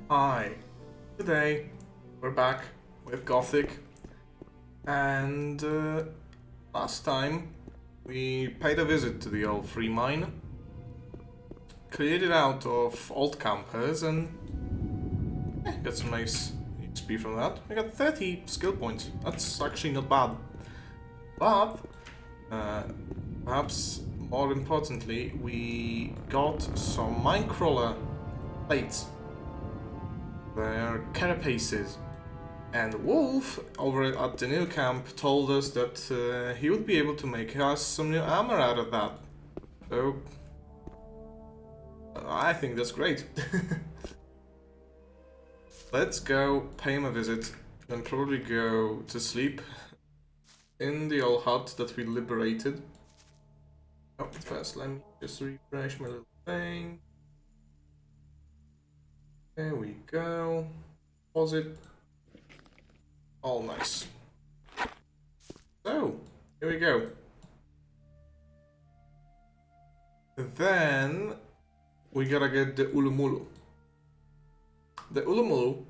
Hi, today we're back with Gothic, and last time we paid a visit to the old free mine, cleared it out of old campers, and got some nice XP from that. We got 30 skill points, that's actually not bad. But, perhaps more importantly, we got some minecrawler plates. They're carapaces. And Wolf, over at the new camp, told us that he would be able to make us some new armor out of that. So, I think that's great. Let's go pay him a visit and probably go to sleep in the old hut that we liberated. Oh, first let me just refresh my little thing. There we go. Pause it. All nice. So, here we go. Then we gotta get the ULU-MULU. The ULU-MULU,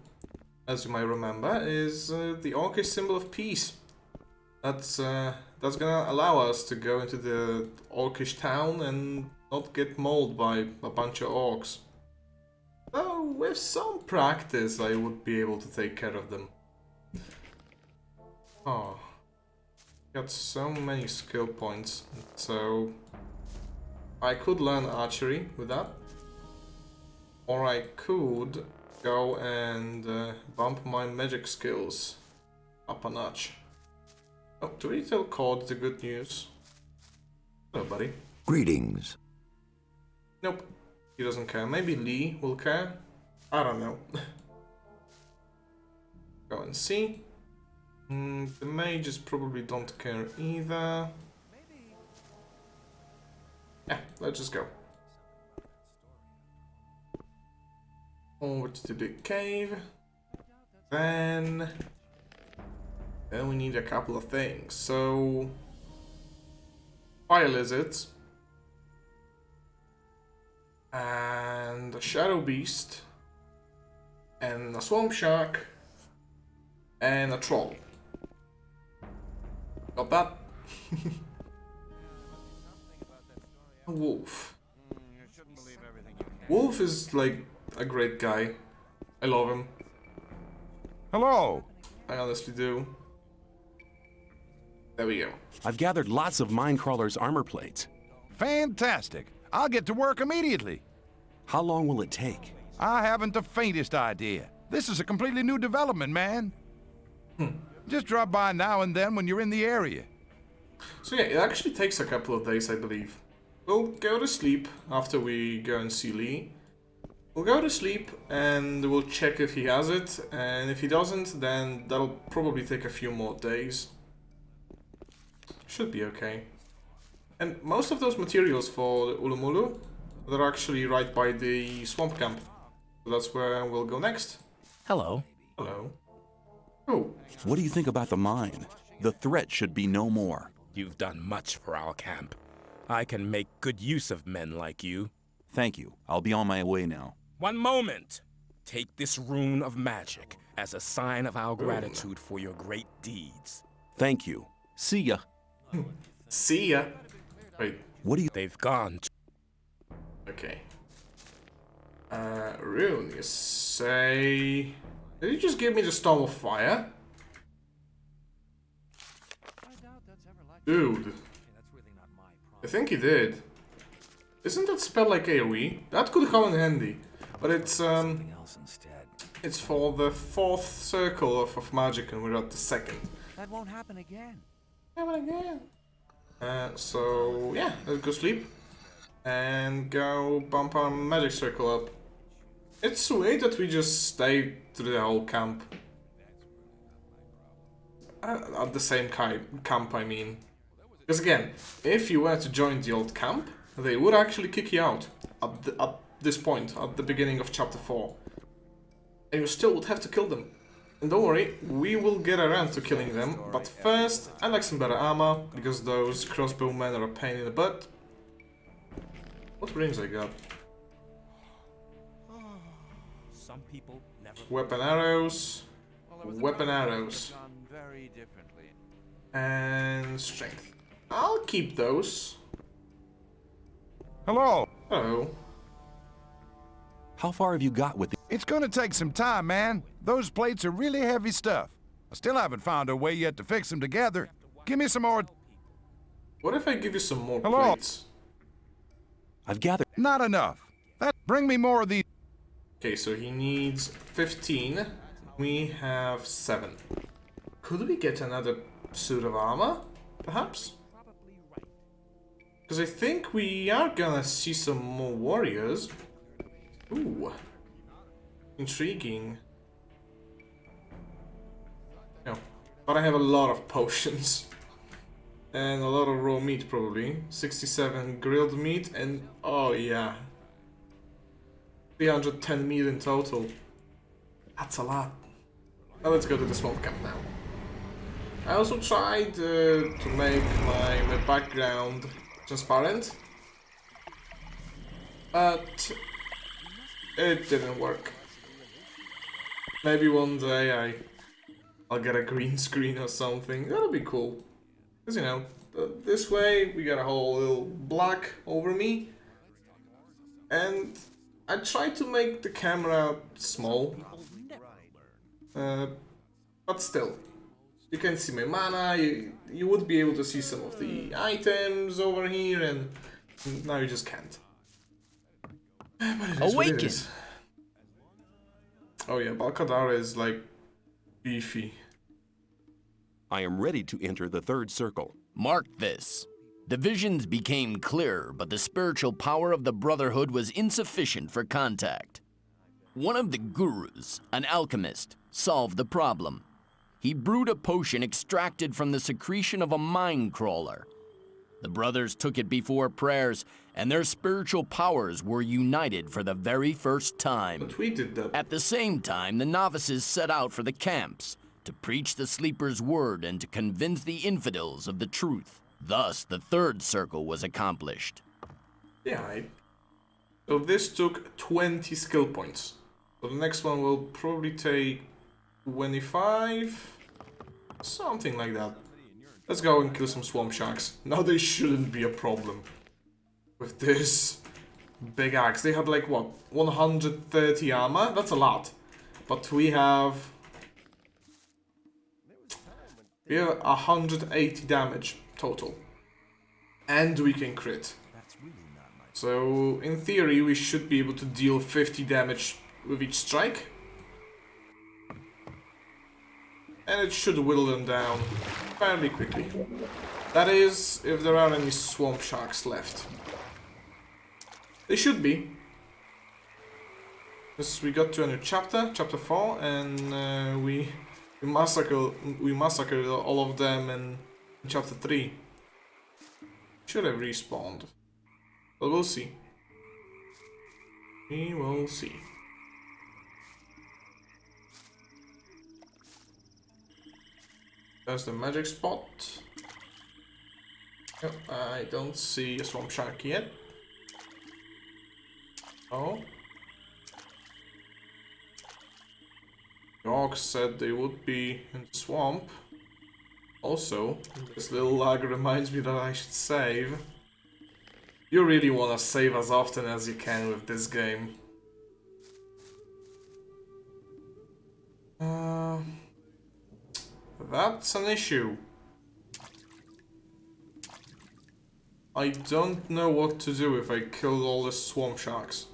as you might remember, is the Orcish symbol of peace. That's gonna allow us to go into the Orcish town and not get mauled by a bunch of orcs. So, with some practice, I would be able to take care of them. Oh, got so many skill points, so I could learn archery with that, or I could go and bump my magic skills up a notch. Oh, do we tell Cord the good news? Hello, buddy. Greetings. Nope, he doesn't care. Maybe Lee will care. I don't know. Go and see. The mages probably don't care either. Yeah, let's just go. Over to the big cave. Then we need a couple of things. So, fire lizards and a shadow beast and a swamp shark and a troll. Got that? A wolf. Wolf is like a great guy. I love him. Hello. I honestly do. There we go. I've gathered lots of Minecrawler's armor plates. Fantastic. I'll get to work immediately. How long will it take? I haven't the faintest idea. This is a completely new development, man. Just drop by now and then when you're in the area. So yeah, it actually takes a couple of days, I believe. We'll go to sleep after we go and see Lee. We'll go to sleep and we'll check if he has it, and if he doesn't, then that'll probably take a few more days. Should be okay. And most of those materials for the ULU-MULU, they're actually right by the swamp camp. So that's where we'll go next. Hello. Hello. Oh. What do you think about the mine? The threat should be no more. You've done much for our camp. I can make good use of men like you. Thank you. I'll be on my way now. One moment. Take this rune of magic as a sign of our gratitude for your great deeds. Thank you. See ya. See ya. Wait. What do you... They've gone. Okay. Rune, you say... Did you just give me the Storm of Fire? Dude. I think he did. Isn't that spell like AoE? That could come in handy. But it's it's for the fourth circle of magic and we're at the second. That won't happen again. Happen again. So yeah, let's go sleep. And go bump our magic circle up. It's sweet that we just stay through the whole camp. At the same camp, I mean. Because again, if you were to join the old camp, they would actually kick you out at this point, at the beginning of chapter 4. And you still would have to kill them. And don't worry, we will get around to killing them, but first, I'd like some better armor, because those crossbow men are a pain in the butt. What rings I got? Some people never. Weapon arrows. Weapon arrows. And strength. I'll keep those. Hello. Oh. How far have you got with it? It's gonna take some time, man. Those plates are really heavy stuff. I still haven't found a way yet to fix them together. Give me some more. What if I give you some more Hello? plates? I've gathered. Not enough. Bring me more of these. Okay, so he needs 15. We have 7. Could we get another suit of armor? Perhaps? Because I think we are gonna see some more warriors. Ooh. Intriguing. No. But I have a lot of potions. And a lot of raw meat, probably. 67 grilled meat, and oh yeah. 310 meat in total. That's a lot. Now let's go to the swamp camp now. I also tried to make my background transparent. But it didn't work. Maybe one day I'll get a green screen or something. That'll be cool. Because, you know, this way we got a whole little black over me. And I tried to make the camera small. But still, you can see my mana, you would be able to see some of the items over here, and now you just can't. But it is what it is. Oh yeah, Balkadar is like beefy. I am ready to enter the third circle. Mark this. The visions became clearer, but the spiritual power of the Brotherhood was insufficient for contact. One of the gurus, an alchemist, solved the problem. He brewed a potion extracted from the secretion of a mine crawler. The brothers took it before prayers, and their spiritual powers were united for the very first time. But we did that. At the same time, the novices set out for the camps to preach the sleeper's word and to convince the infidels of the truth. Thus, the third circle was accomplished. Yeah, so this took 20 skill points. So the next one will probably take 25, something like that. Let's go and kill some swamp sharks. Now they shouldn't be a problem with this big axe. They had like what, 130 armor? That's a lot. But we have 180 damage total. And we can crit. So in theory we should be able to deal 50 damage with each strike. And it should whittle them down fairly quickly. That is, if there are any swamp sharks left. They should be. Because we got to a new chapter, chapter 4, and we massacred all of them in chapter 3. Should have respawned. But we'll see. We will see. There's the magic spot. Oh, I don't see a swamp shark yet. Oh. Dogs said they would be in the swamp. Also, this little lag reminds me that I should save. You really want to save as often as you can with this game. That's an issue. I don't know what to do if I kill all the swamp sharks.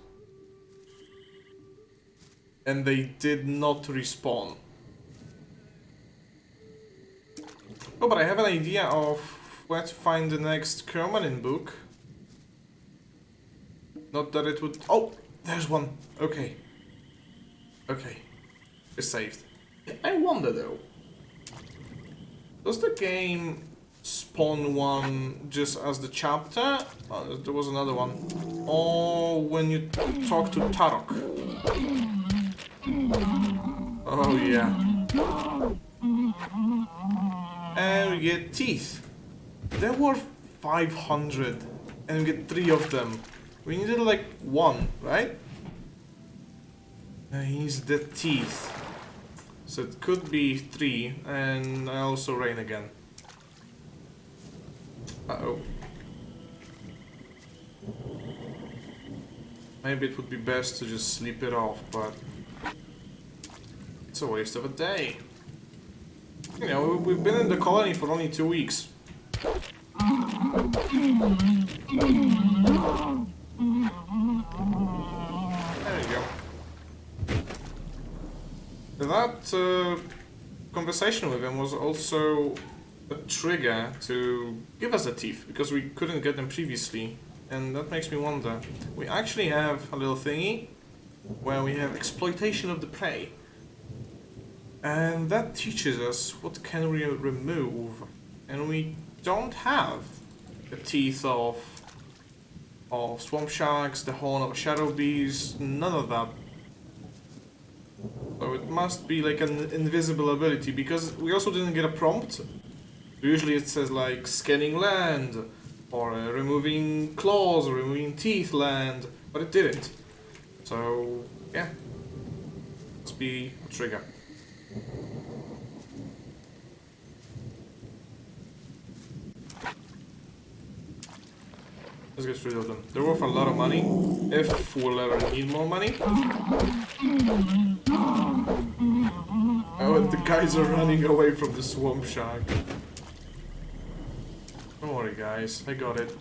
And they did not respawn. Oh, but I have an idea of where to find the next Kermanin book. Not that it would... Oh! There's one! Okay. Okay. It's saved. I wonder though. Does the game spawn one just as the chapter? Oh, there was another one. Or when you talk to Tarok. Oh yeah. And we get teeth. There were 500 and we get 3 of them. We needed like 1, right? He's the teeth. So it could be 3, and I also rain again. Uh-oh. Maybe it would be best to just sleep it off, but it's a waste of a day. You know, we've been in the colony for only 2 weeks. There you go. That conversation with him was also a trigger to give us the teeth, because we couldn't get them previously. And that makes me wonder. We actually have a little thingy where we have exploitation of the prey. And that teaches us what can we remove. And we don't have the teeth of swamp sharks, the horn of a shadow beast, none of that. So it must be like an invisible ability, because we also didn't get a prompt. Usually it says like scanning land, or removing claws, or removing teeth land, but it didn't. So yeah, must be a trigger. Let's get rid of them. They're worth a lot of money, if we'll ever need more money. Oh, and the guys are running away from the swamp shark. Don't worry guys, I got it.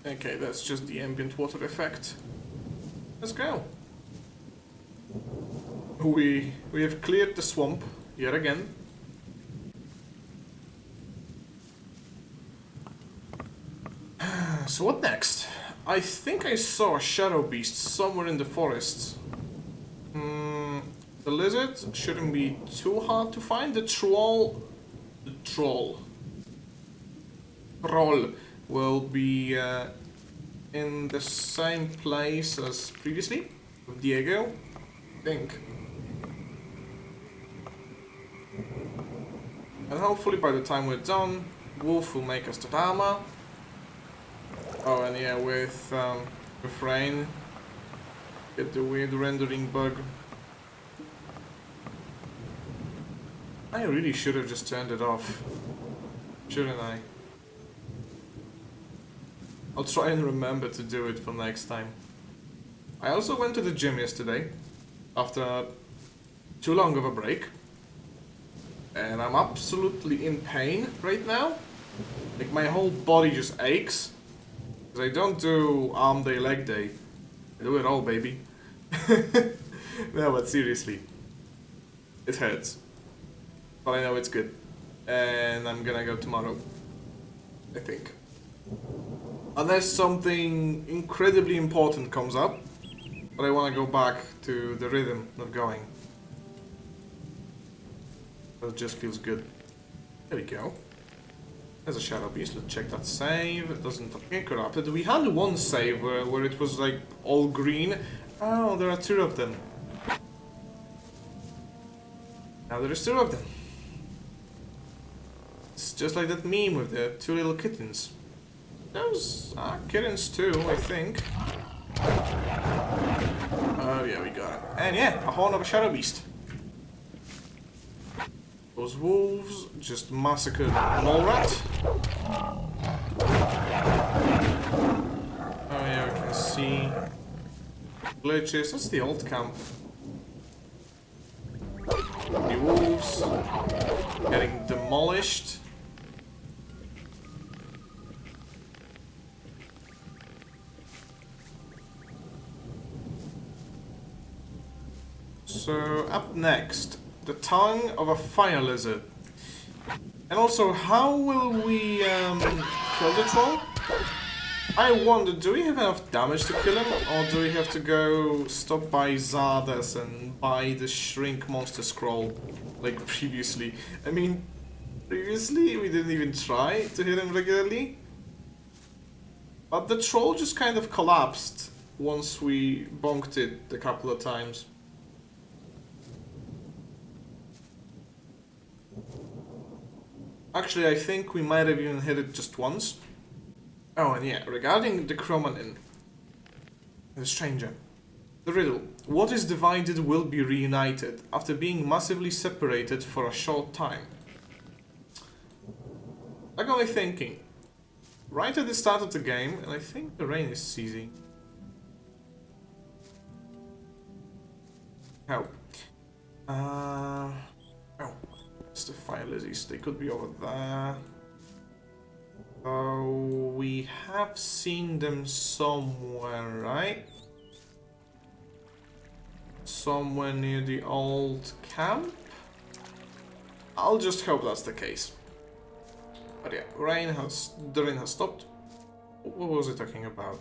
Okay, that's just the ambient water effect. Let's go. We have cleared the swamp yet again. So what next? I think I saw a shadow beast somewhere in the forest. The lizard shouldn't be too hard to find. The troll will be in the same place as previously with Diego, I think. And hopefully by the time we're done, Wolf will make us the armor. Oh, and yeah, with rain, get the weird rendering bug. I really should have just turned it off, shouldn't I? I'll try and remember to do it for next time. I also went to the gym yesterday, after too long of a break. And I'm absolutely in pain right now. Like my whole body just aches. Because I don't do arm day, leg day. I do it all, baby. No, but seriously. It hurts. But I know it's good. And I'm gonna go tomorrow. I think. Unless something incredibly important comes up. But I wanna go back to the rhythm of going. That just feels good. There we go. There's a shadow beast. Let's check that save. It doesn't appear corrupted. We had one save where it was like all green. Oh, there are 2 of them. Now there is 2 of them. It's just like that meme with the 2 little kittens. Those are kittens too, I think. Oh yeah, we got it. And yeah, a horn of a shadow beast. Those wolves just massacred mole rat. Oh yeah, we can see glitches. That's the old camp. The wolves getting demolished. So up next, the tongue of a fire lizard. And also, how will we kill the troll? I wonder, do we have enough damage to kill him, or do we have to go stop by Zardes and buy the Shrink Monster Scroll, like previously? I mean, previously we didn't even try to hit him regularly. But the troll just kind of collapsed once we bonked it a couple of times. Actually, I think we might have even hit it just once. Oh, and yeah, regarding the Cromanin, the stranger. The riddle. What is divided will be reunited after being massively separated for a short time. I got me thinking. Right at the start of the game, and I think the rain is ceasing. Help. Oh, it's the fire lizards. They could be over there. Oh, we have seen them somewhere, right? Somewhere near the old camp? I'll just hope that's the case. But yeah, the rain has stopped. What was I talking about?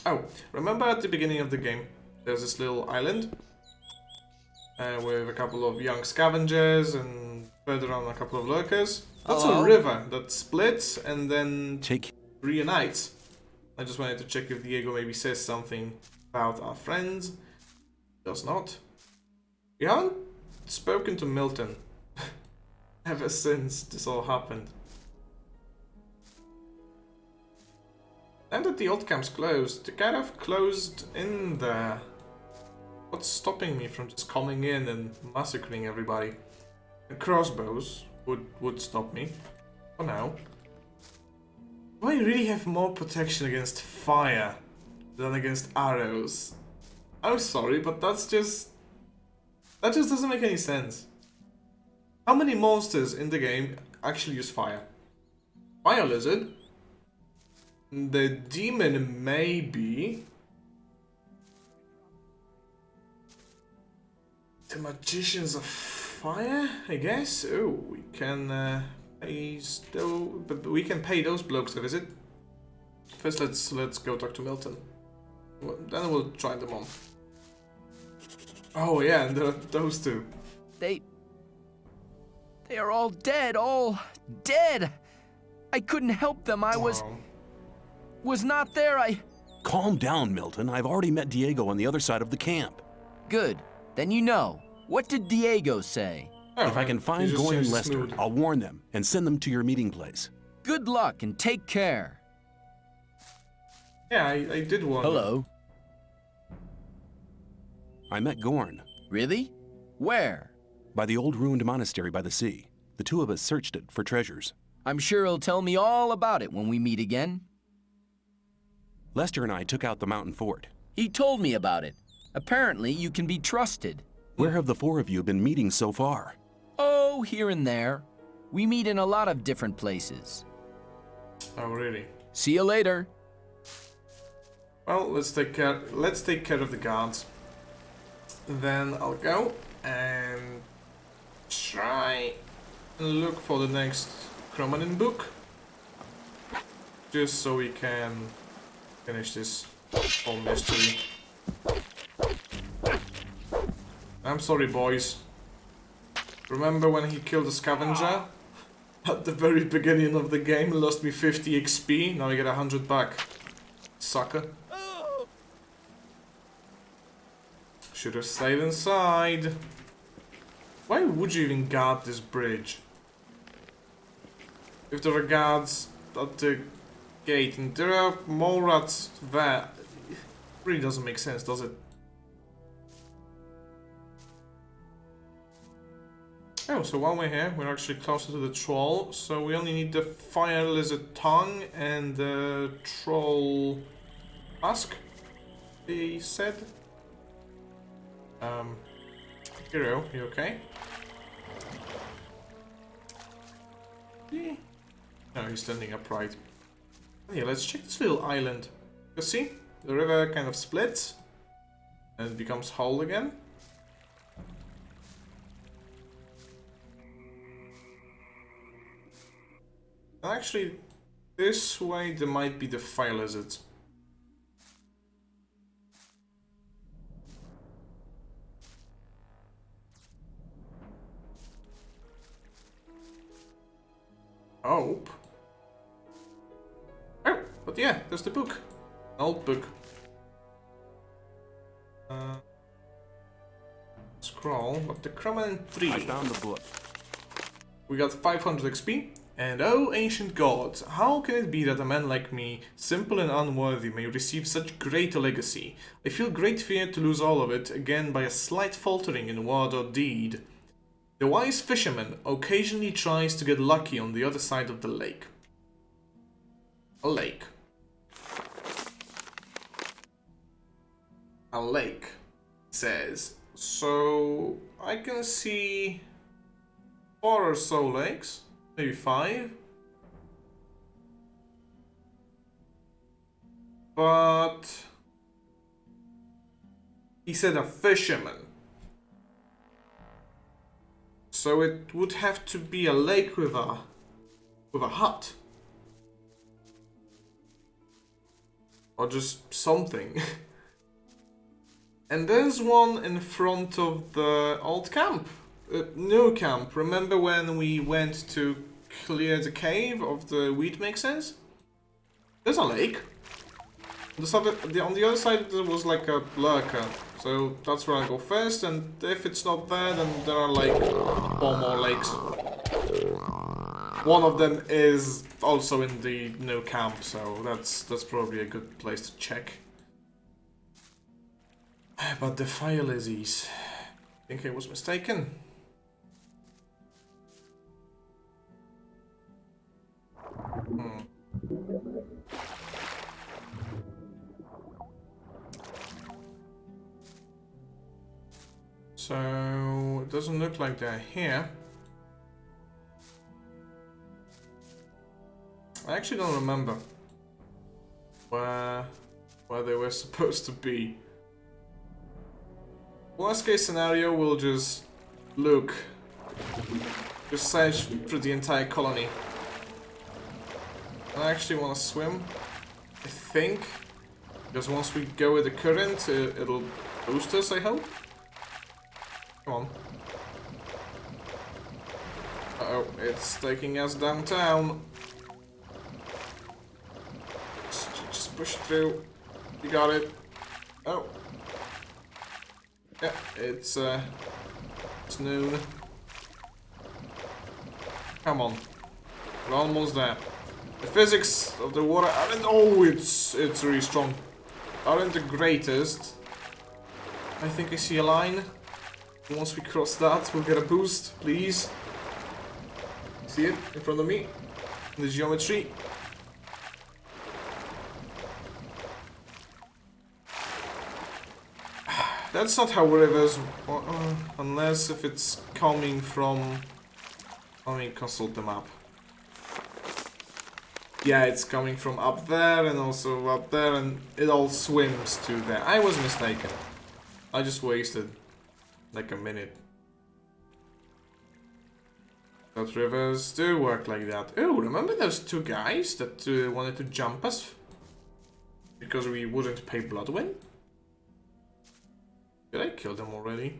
Oh, remember at the beginning of the game, there's this little island with a couple of young scavengers and further on a couple of lurkers. That's a river that splits and then reunites. I just wanted to check if Diego maybe says something about our friends. Does not. We haven't spoken to Milton ever since this all happened. And that the old camp's closed. They kind of closed in there. What's stopping me from just coming in and massacring everybody? The crossbows would stop me. For now. Do I really have more protection against fire than against arrows? I'm sorry, but that just doesn't make any sense. How many monsters in the game actually use fire? Fire lizard? The demon maybe. The magicians of fire, I guess. Oh, we can pay those blokes a visit. First, let's go talk to Milton. Then we'll try them on. Oh yeah, and there are those two. They are all dead, I couldn't help them. I was not there. Calm down, Milton. I've already met Diego on the other side of the camp. Good. Then you know. What did Diego say? Oh, If I can find Gorn and Lester, I'll warn them and send them to your meeting place. Good luck and take care. Yeah, I did warn them. Hello. I met Gorn. Really? Where? By the old ruined monastery by the sea. The two of us searched it for treasures. I'm sure he'll tell me all about it when we meet again. Lester and I took out the mountain fort. He told me about it. Apparently, you can be trusted. Where have the four of you been meeting so far? Oh, here and there. We meet in a lot of different places. Oh really? See you later. Well, let's take care of the guards. Then I'll go and try and look for the next Cromanin book. Just so we can finish this whole mystery. I'm sorry, boys. Remember when he killed a scavenger? At the very beginning of the game, lost me 50 XP, now I get 100 back. Sucker. Should have stayed inside. Why would you even guard this bridge? If there are guards at the gate and there are more rats there, it really doesn't make sense, does it? Oh, so while we're here, we're actually closer to the troll, so we only need the fire lizard tongue and the troll mask, they said. Hero, you okay? Yeah. No, he's standing upright. Yeah, let's check this little island. You see, the river kind of splits and it becomes whole again. Actually, this way there might be the fire lizards. Hope. Oh, but yeah, there's the book. An old book. Scroll, but the Cromanin 3. I found the book. We got 500 XP, And oh, ancient gods, how can it be that a man like me, simple and unworthy, may receive such great a legacy? I feel great fear to lose all of it, again by a slight faltering in word or deed. The wise fisherman occasionally tries to get lucky on the other side of the lake. A lake. A lake, it says. So, I can see 4 or so lakes. Maybe 5. But he said a fisherman. So it would have to be a lake with a hut. Or just something. And there's one in front of the old camp. New camp. Remember when we went to clear the cave of the wheat mixers? There's a lake. On the other side there was like a lurker. So that's where I go first, and if it's not there, then there are like 4 more lakes. One of them is also in the new camp, so that's probably a good place to check. But the fire lizzies. I think I was mistaken. So it doesn't look like they're here. I actually don't remember where they were supposed to be. Worst case scenario, we'll just look. Just search through the entire colony. I actually want to swim, I think, because once we go with the current, it'll boost us, I hope. Come on. Uh-oh, it's taking us downtown. Just push through. You got it. Oh. Yeah, it's noon. Come on. We're almost there. The physics of the water aren't... Oh, it's really strong. Aren't the greatest. I think I see a line. Once we cross that, we'll get a boost, please. See it in front of me? In the geometry. That's not how rivers... unless if it's coming from... Let me consult the map. Yeah, it's coming from up there and also up there, and it all swims to there. I was mistaken. I just wasted like a minute. But rivers do work like that. Oh, remember those 2 guys that wanted to jump us? Because we wouldn't pay Bloodwind? Did I kill them already?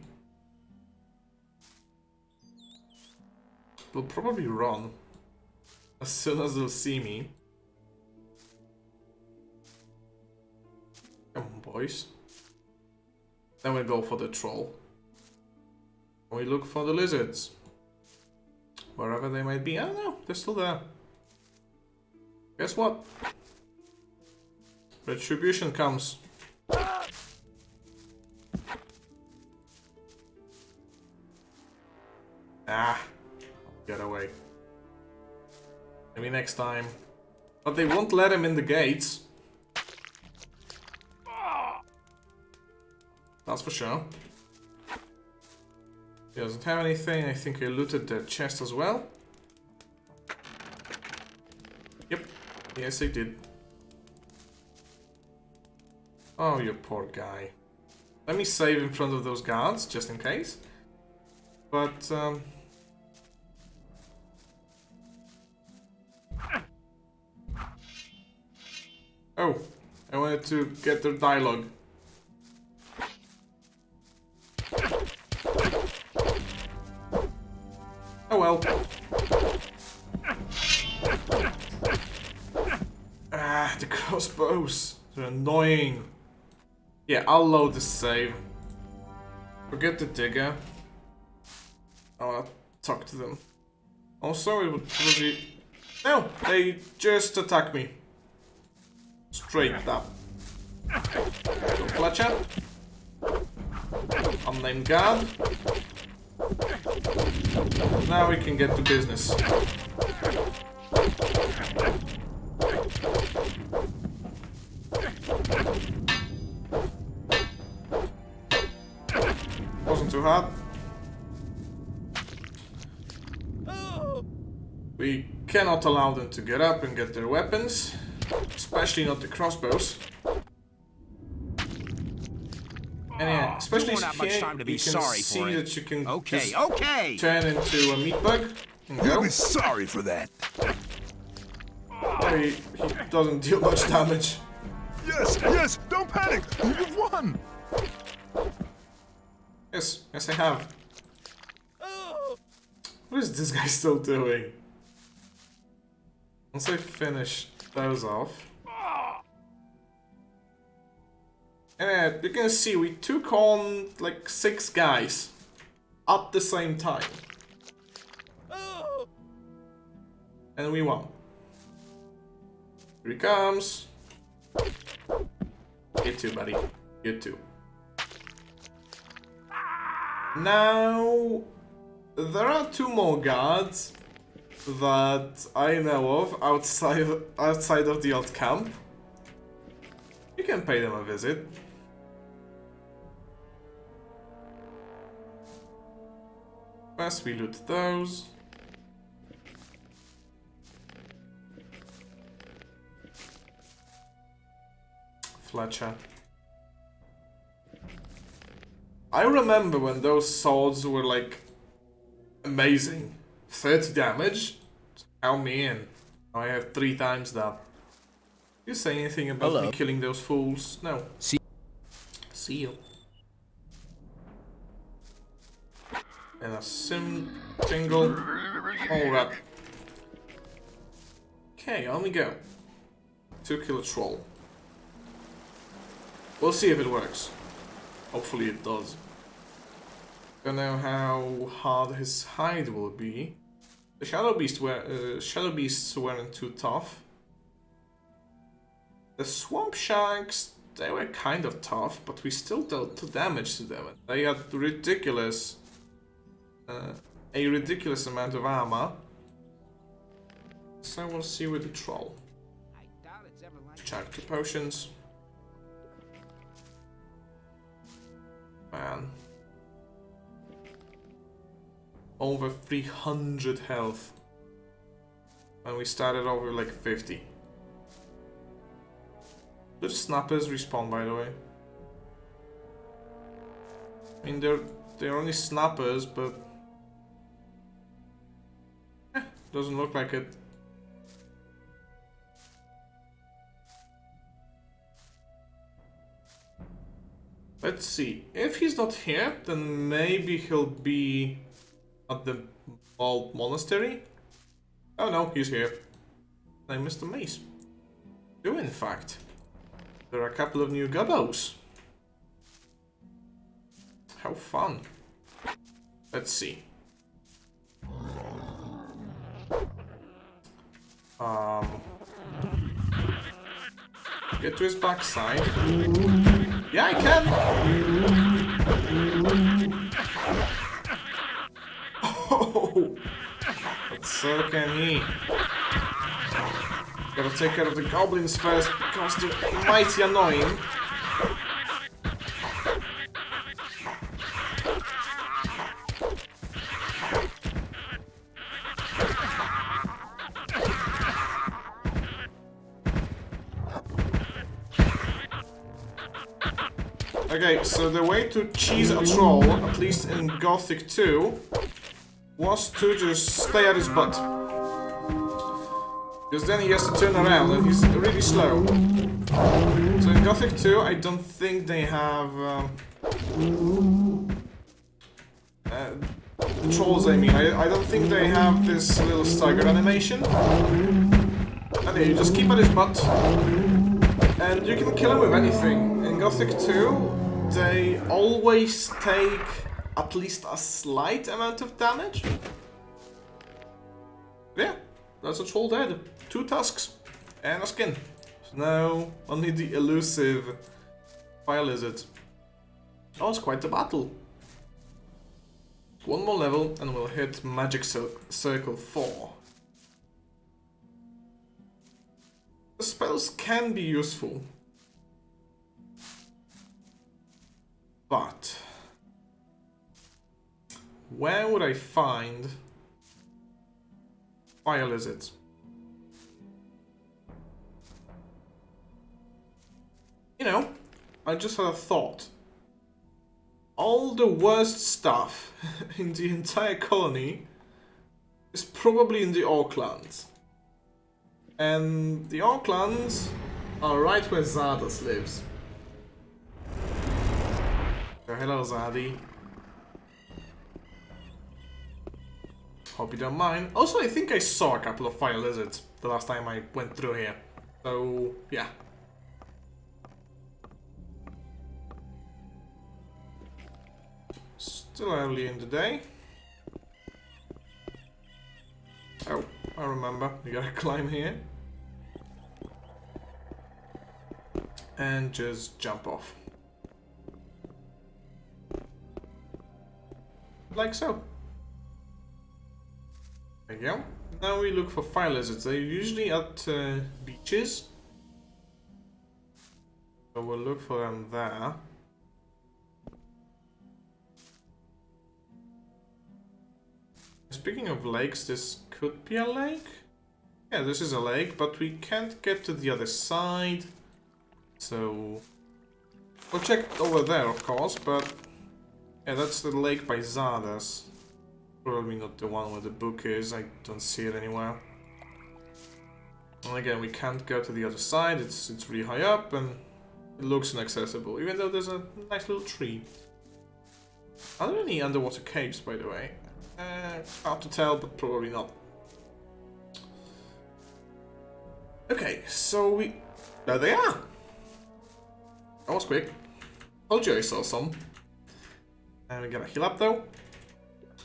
They'll probably run as soon as they'll see me. Come on, boys. Then we go for the troll. We look for the lizards. Wherever they might be. I don't know, they're still there. Guess what? Retribution comes. Ah, get away. Maybe next time. But they won't let him in the gates. That's for sure. He doesn't have anything. I think I looted the chest as well. Yep. Yes, I did. Oh, you poor guy. Let me save in front of those guards, just in case. But, oh, I wanted to get their dialogue. Oh well. Ah, the crossbows. They're annoying. Yeah, I'll load the save. Forget the digger. I wanna talk to them. Also, it would probably No, they just attack me. Straight up. So Fletcher. Unnamed guard. Now we can get to business. Wasn't too hard. We cannot allow them to get up and get their weapons, especially not the crossbows. And yeah, especially don't have much here, time to be you can sorry see for it. that you can just Okay. turn into a meat bug and You'll go. be sorry for that. He doesn't deal much damage. Yes, don't panic. You've won. Yes, I have. What is this guy still doing? Once I finish those off. And you can see we took on like 6 guys at the same time. And we won. Here he comes. You too, buddy. You too. Now, there are 2 more guards that I know of outside of the old camp. You can pay them a visit. First we loot those. Fletcher. I remember when those swords were like amazing. 30 damage? Count me in. Now I have 3 times that. You say anything about me killing those fools? No. See you. And a single Alright. Okay, on we go. To kill a troll. We'll see if it works. Hopefully it does. Don't know how hard his hide will be. The shadow beasts weren't too tough. The swamp sharks, they were kind of tough, but we still dealt 2 damage to them. They had a ridiculous amount of armor. So we'll see with the troll. Check 2 potions. Man. Over 300 health. And we started off with like 50. The snappers respawn, by the way. I mean, they're only snappers, but doesn't look like it. Let's see. If he's not here, then maybe he'll be at the old monastery. Oh no, he's here. I missed the maze. Do in fact. There are a couple of new gobos. How fun. Let's see. Get to his backside. Yeah, I can! Oh! But so can he. Gotta take care of the goblins first because they're mighty annoying. Okay, so the way to cheese a troll, at least in Gothic 2, was to just stay at his butt. Because then he has to turn around and he's really slow. So in Gothic 2, I don't think they have... the trolls, I mean. I don't think they have this little stagger animation. Okay, you just keep at his butt. And you can kill him with anything. In Gothic 2, they always take at least a slight amount of damage. Yeah, that's a troll dead. 2 tusks and a skin. So now only the elusive fire lizard. Oh, it's quite a battle. 1 more level and we'll hit Magic Circle 4. The spells can be useful, but where would I find fire lizards? You know, I just had a thought. All the worst stuff in the entire colony is probably in the Orclands. And the Orclands are right where Zardos lives. So hello Zardy. Hope you don't mind. Also, I think I saw a couple of fire lizards the last time I went through here. So, yeah. Still early in the day. Oh, I remember. You gotta climb here. And just jump off. Like so. There you go. Now we look for fire lizards. They're usually at beaches. So we'll look for them there. Speaking of lakes, this could be a lake? Yeah, this is a lake, but we can't get to the other side. So we'll check over there, of course, but yeah, that's the lake by Zardos. Probably not the one where the book is, I don't see it anywhere. And again, we can't go to the other side, it's really high up and it looks inaccessible, even though there's a nice little tree. Are there any underwater caves, by the way? Hard to tell, but probably not. Okay, so we... There they are! That was quick. Told you I saw some. And we gotta heal up though.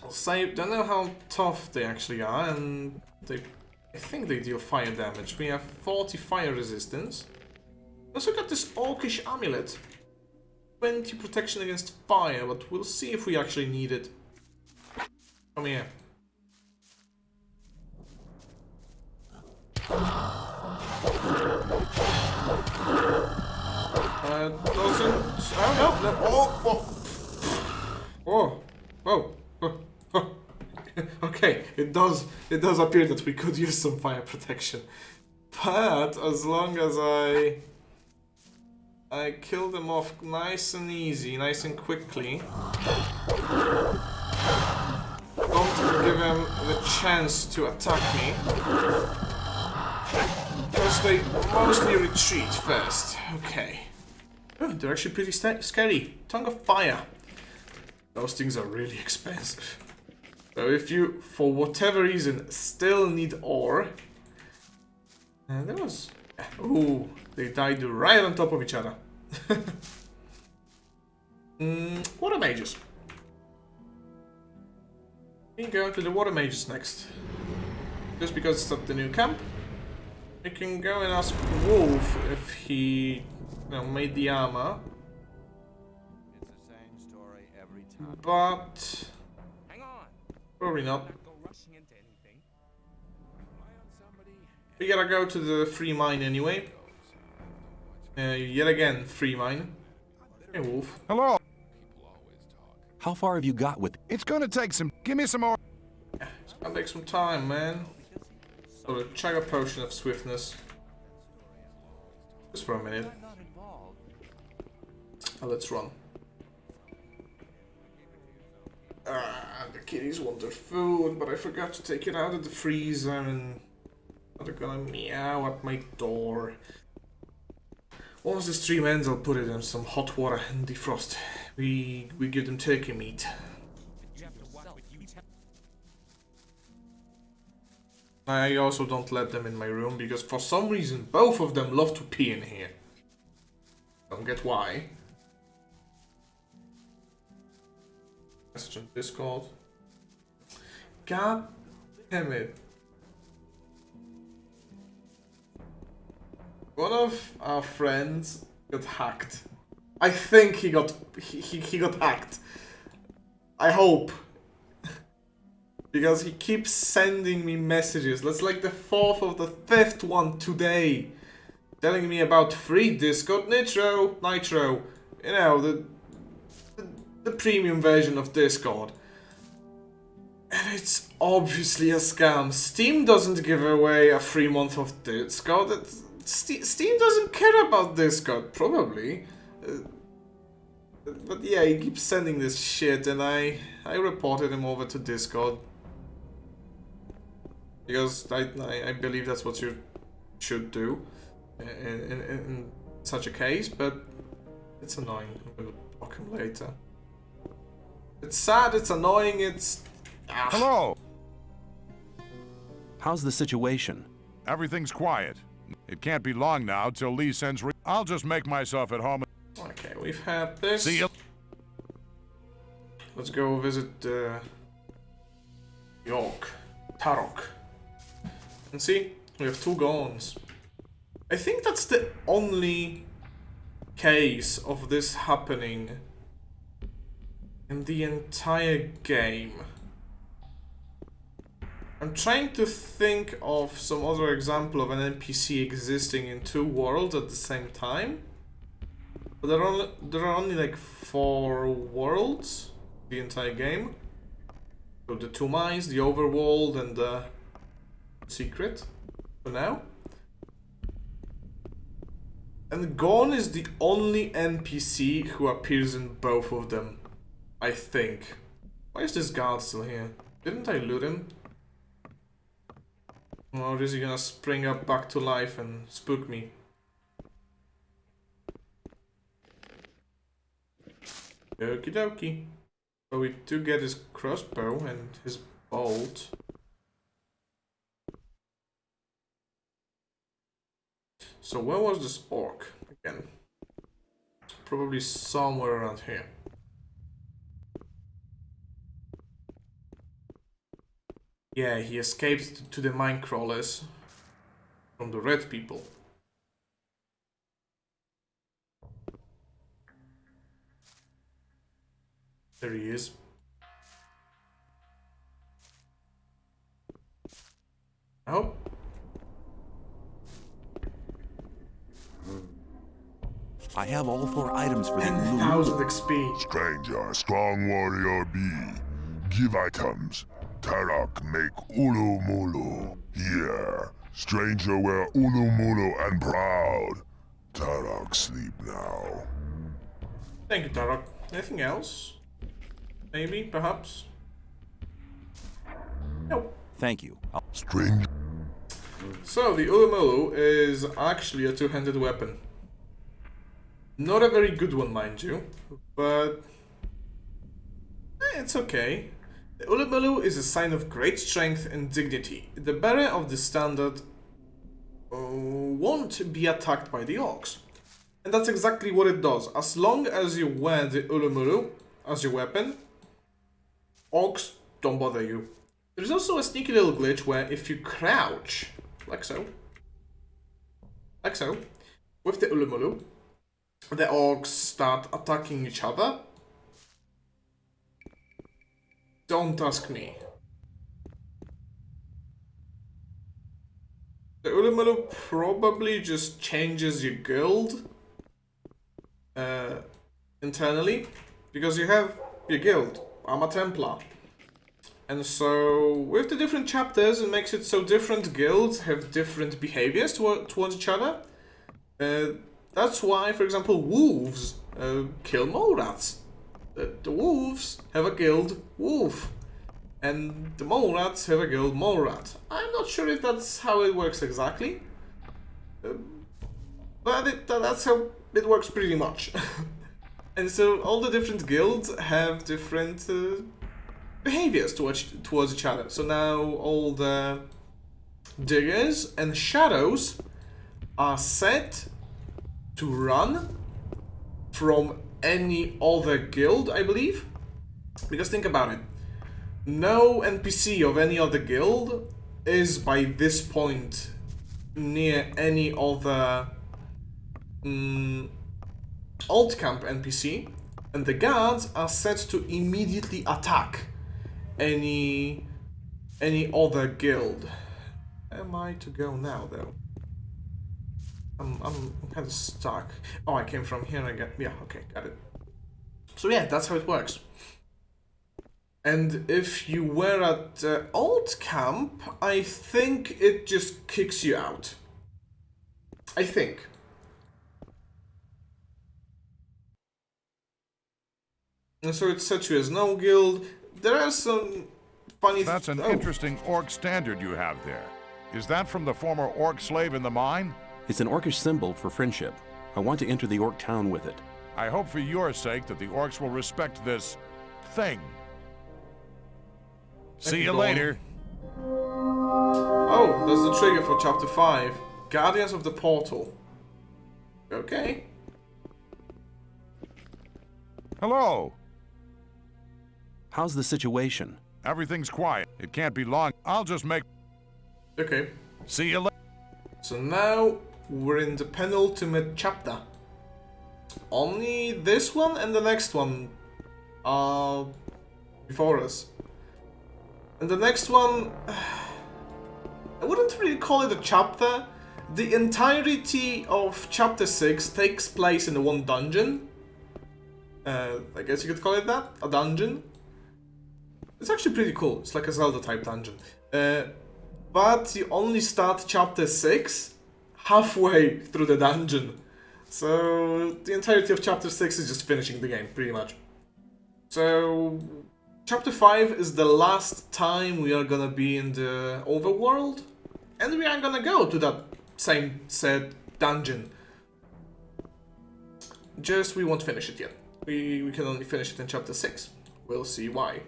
I'll say, don't know how tough they actually are, and I think they deal fire damage. We have 40 fire resistance. Also got this Orcish Amulet. 20 protection against fire, but we'll see if we actually need it. Come here. Doesn't... Oh no! Oh! Whoa! Whoa! Okay, it does appear that we could use some fire protection. But as long as I kill them off nice and easy, nice and quickly. Don't give them the chance to attack me. Because they mostly retreat first. Okay. Oh, they're actually pretty scary. Tongue of Fire. Those things are really expensive. So if you, for whatever reason, still need ore... And there was... Ooh, they died right on top of each other. Water mages. We can go to the water mages next. Just because it's at the new camp. We can go and ask Wolf if he made the armor. It's the same story every time. But Hang on. probably not. Don't go rushing into anything. We gotta go to the free mine anyway. Yet again, free mine. Hey Wolf. Hello. How far have you got with... It's gonna take some. Give me some more. Yeah, it's gonna take some time, man. So a chugga potion of swiftness. Just for a minute. Oh, let's run. The kitties want their food, but I forgot to take it out of the freezer and they're gonna meow at my door. Once the stream ends, I'll put it in some hot water and defrost. We give them turkey meat. I also don't let them in my room because for some reason both of them love to pee in here. Don't get why. Message on Discord. God damn it. One of our friends got hacked. I think he got hacked. I hope. Because he keeps sending me messages. That's like the 4th or the 5th one today. Telling me about free Discord Nitro. You know, the premium version of Discord. And it's obviously a scam. Steam doesn't give away a free month of Discord. Steam doesn't care about Discord, probably. But yeah, he keeps sending this shit, and I reported him over to Discord. Because I believe that's what you should do in such a case, but it's annoying. I'm gonna block him later. It's sad, it's annoying, it's... Hello! How's the situation? Everything's quiet. It can't be long now till Lee sends I'll just make myself at home. Okay, we've had this. See you. Let's go visit York. Tarok. And see, we have 2 Gorns. I think that's the only case of this happening in the entire game. I'm trying to think of some other example of an NPC existing in 2 worlds at the same time. But there are only like 4 worlds the entire game. So the 2 mines, the overworld, and the secret for now. And Gorn is the only NPC who appears in both of them, I think. Why is this guard still here? Didn't I loot him? Or is he gonna spring up back to life and spook me? Okie dokie. So we do get his crossbow and his bolt. So where was this orc again? Probably somewhere around here. Yeah, he escaped to the mine crawlers from the red people. There he is. Oh. I have all 4 items for the 10,000 XP. Stranger, strong warrior be. Give items. Tarok make ULU-MULU. Here, stranger wear ULU-MULU and proud. Tarok sleep now. Thank you, Tarok. Anything else? Maybe, perhaps? Nope. Thank you. Stranger. So, the ULU-MULU is actually a 2-handed weapon. Not a very good one, mind you, but it's okay. The ULU-MULU is a sign of great strength and dignity. The bearer of the standard won't be attacked by the orcs. And that's exactly what it does. As long as you wear the ULU-MULU as your weapon, orcs don't bother you. There's also a sneaky little glitch where if you crouch, like so, with the ULU-MULU, the orcs start attacking each other. Don't ask me. The ULU-MULU probably just changes your guild internally, because you have your guild. I'm a Templar. And so, with the different chapters, it makes it so different guilds have different behaviors towards each other. That's why, for example, wolves kill mole rats. The wolves have a guild wolf, and the mole rats have a guild mole rat. I'm not sure if that's how it works exactly, but that's how it works pretty much. And so all the different guilds have different behaviors towards each other. So now all the diggers and shadows are set to run from any other guild, I believe. Because think about it. No NPC of any other guild is by this point near any other alt camp NPC, and the guards are set to immediately attack any other guild. Where am I to go now, though? I'm kind of stuck. Oh, I came from here again. Yeah, okay, got it. So yeah, that's how it works. And if you were at alt camp, I think it just kicks you out. I think. And so it sets you as no guild. There are some funny... That's an interesting orc standard you have there. Is that from the former orc slave in the mine? It's an orcish symbol for friendship. I want to enter the orc town with it. I hope for your sake that the orcs will respect this thing. See you later. Oh, that's the trigger for Chapter 5. Guardians of the Portal. Okay. Hello. How's the situation? Everything's quiet. It can't be long. I'll just make... Okay. See you later. So now we're in the penultimate chapter. Only this one and the next one are before us. And the next one, I wouldn't really call it a chapter. The entirety of chapter 6 takes place in one dungeon. I guess you could call it that, a dungeon. It's actually pretty cool. It's like a Zelda type dungeon. But you only start chapter 6 halfway through the dungeon. So the entirety of chapter 6 is just finishing the game, pretty much. So chapter 5 is the last time we are gonna be in the overworld. And we are gonna go to that same said dungeon. Just we won't finish it yet. We can only finish it in chapter 6. We'll see why.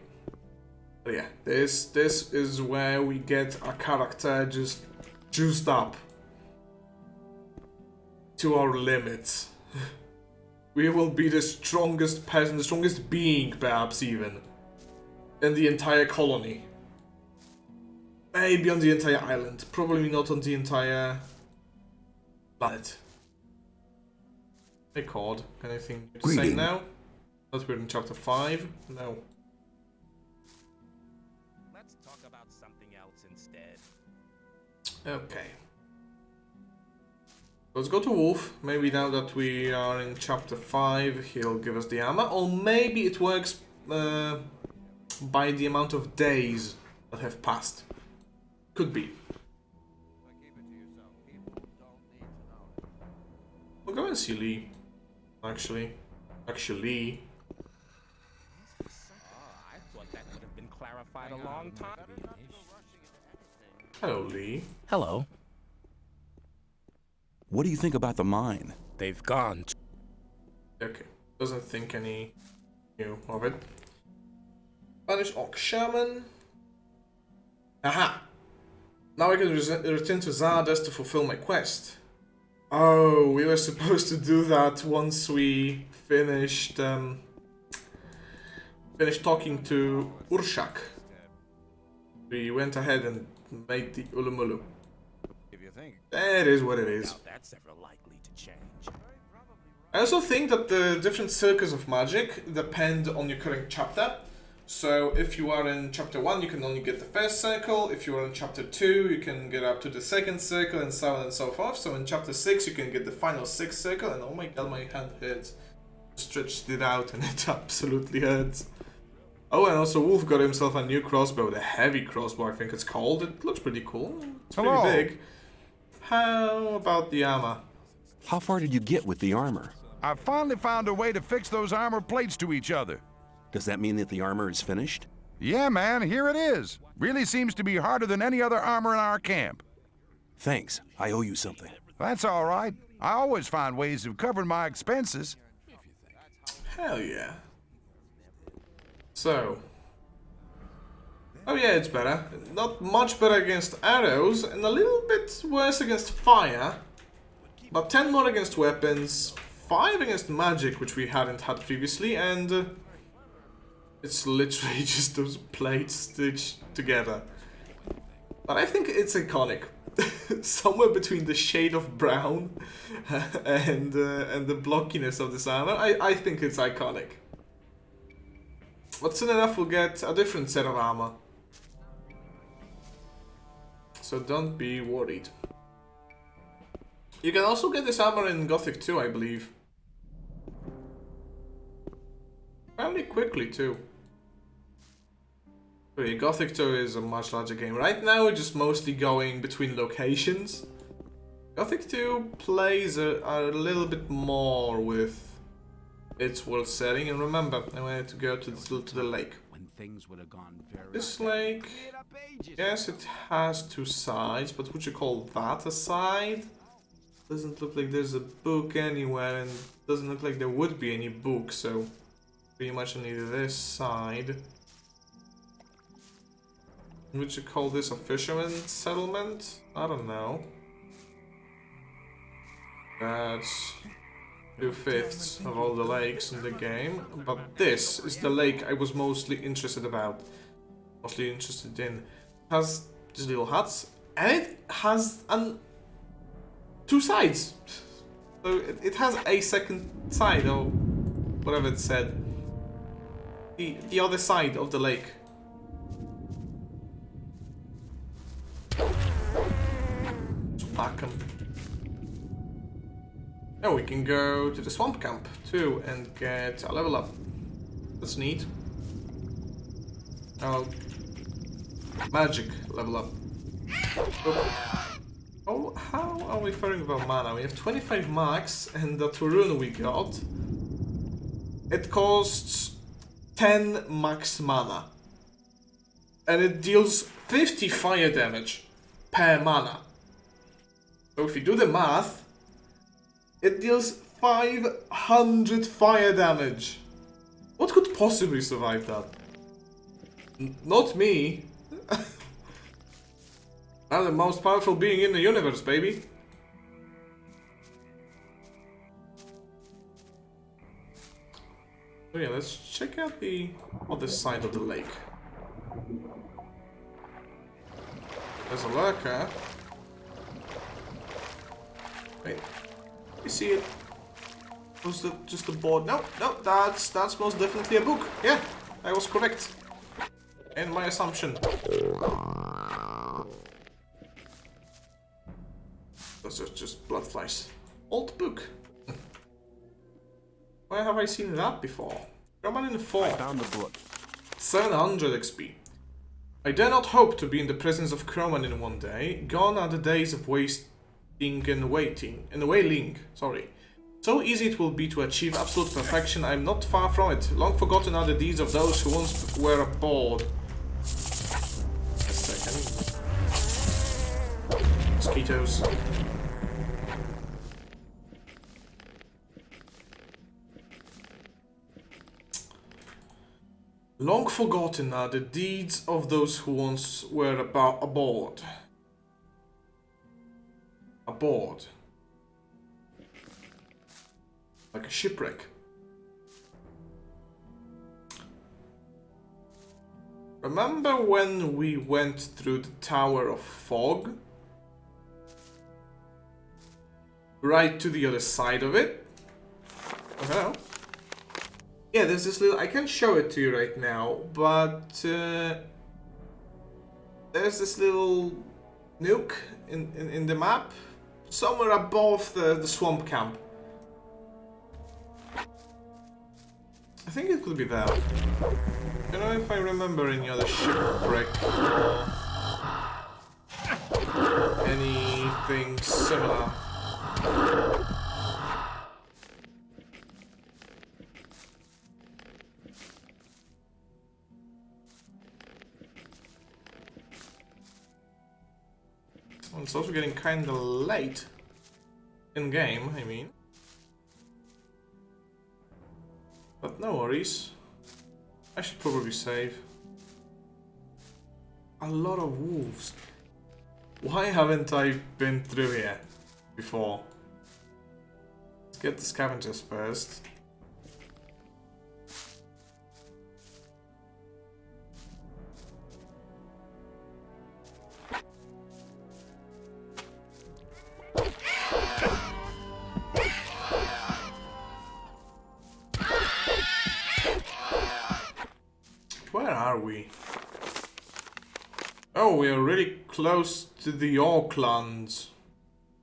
But yeah, this is where we get our character just juiced up to our limits. We will be the strongest person, the strongest being perhaps even, in the entire colony. Maybe on the entire island, probably not on the entire planet. Hey Cord, anything to say now? That we're in chapter 5? No. Let's talk about something else instead. Okay. Let's go to Wolf. Maybe now that we are in chapter 5, he'll give us the armor. Or maybe it works by the amount of days that have passed. Could be. We'll go and see Lee. Actually. I thought that would have been clarified a long time. Hello, Lee. Hello. What do you think about the mine? They've gone. Okay. Doesn't think any new of it. Spanish Orc Shaman. Aha! Now I can return to Zardes to fulfill my quest. Oh, we were supposed to do that once we finished talking to Urshak. We went ahead and made the ULU-MULU. That is what it is. Now that's ever likely to change. I also think that the different circles of magic depend on your current chapter. So if you are in chapter 1, you can only get the first circle. If you are in chapter 2, you can get up to the second circle, and so on and so forth. So in chapter 6, you can get the final 6th circle, and oh my god, my hand hurts. Stretched it out and it absolutely hurts. Oh, and also Wolf got himself a new crossbow, the heavy crossbow I think it's called. It looks pretty cool. It's pretty big. How about the armor? How far did you get with the armor? I finally found a way to fix those armor plates to each other. Does that mean that the armor is finished? Yeah, man, here it is. Really seems to be harder than any other armor in our camp. Thanks. I owe you something. That's all right. I always find ways of covering my expenses. Hell yeah. So. Oh yeah, it's better. Not much better against arrows, and a little bit worse against fire. But 10 more against weapons, 5 against magic, which we hadn't had previously, and it's literally just those plates stitched together. But I think it's iconic. somewhere between the shade of brown and the blockiness of this armor. I think it's iconic. But soon enough we'll get a different set of armor. So don't be worried. You can also get this armor in Gothic 2, I believe. Fairly quickly too. But yeah, Gothic 2 is a much larger game. Right now we're just mostly going between locations. Gothic 2 plays a little bit more with its world setting. And remember, I wanted to go to the lake. When things would have gone very This lake, yes, it has two sides, but would you call that a side? Doesn't look like there's a book anywhere, and doesn't look like there would be any book, so pretty much only this side. Would you call this a fisherman settlement? I don't know. That's 2/5 of all the lakes in the game, but this is the lake I was mostly interested in. It has these little huts, and it has two sides. So it has a second side, or whatever it said. The other side of the lake. So pack 'em. Now we can go to the swamp camp too and get a level up. That's neat. Oh, magic level up. Oh, how are we faring about mana? We have 25 max, and the rune we got, it costs 10 max mana. And it deals 50 fire damage per mana. So if you do the math, it deals 500 fire damage. What could possibly survive that? Not me. I'm the most powerful being in the universe, baby. So yeah, let's check out the other side of the lake. There's a lurker. Wait, you see it? Was that just a board? No, no, that's most definitely a book. Yeah, I was correct in my assumption. Those are just blood flies. Old book. Where have I seen that before? Roman 4. I found the book. 700 XP. I dare not hope to be in the presence of Cromanin one day. Gone are the days of wasting and wailing. Sorry. So easy it will be to achieve absolute perfection. I am not far from it. Long forgotten are the deeds of those who once were aboard. A second. Mosquitoes. Long forgotten are the deeds of those who once were aboard. Aboard. Like a shipwreck. Remember when we went through the Tower of Fog? Right to the other side of it? Oh, hello. Yeah, there's this little... I can't show it to you right now, but... there's this little nuke in the map. Somewhere above the swamp camp. I think it could be there. I don't know if I remember any other shipwreck or anything similar. Well, it's also getting kinda late in game, I mean. But no worries. I should probably save. A lot of wolves. Why haven't I been through here before? Let's get the scavengers first. are we? Oh, we are really close to the Orclands.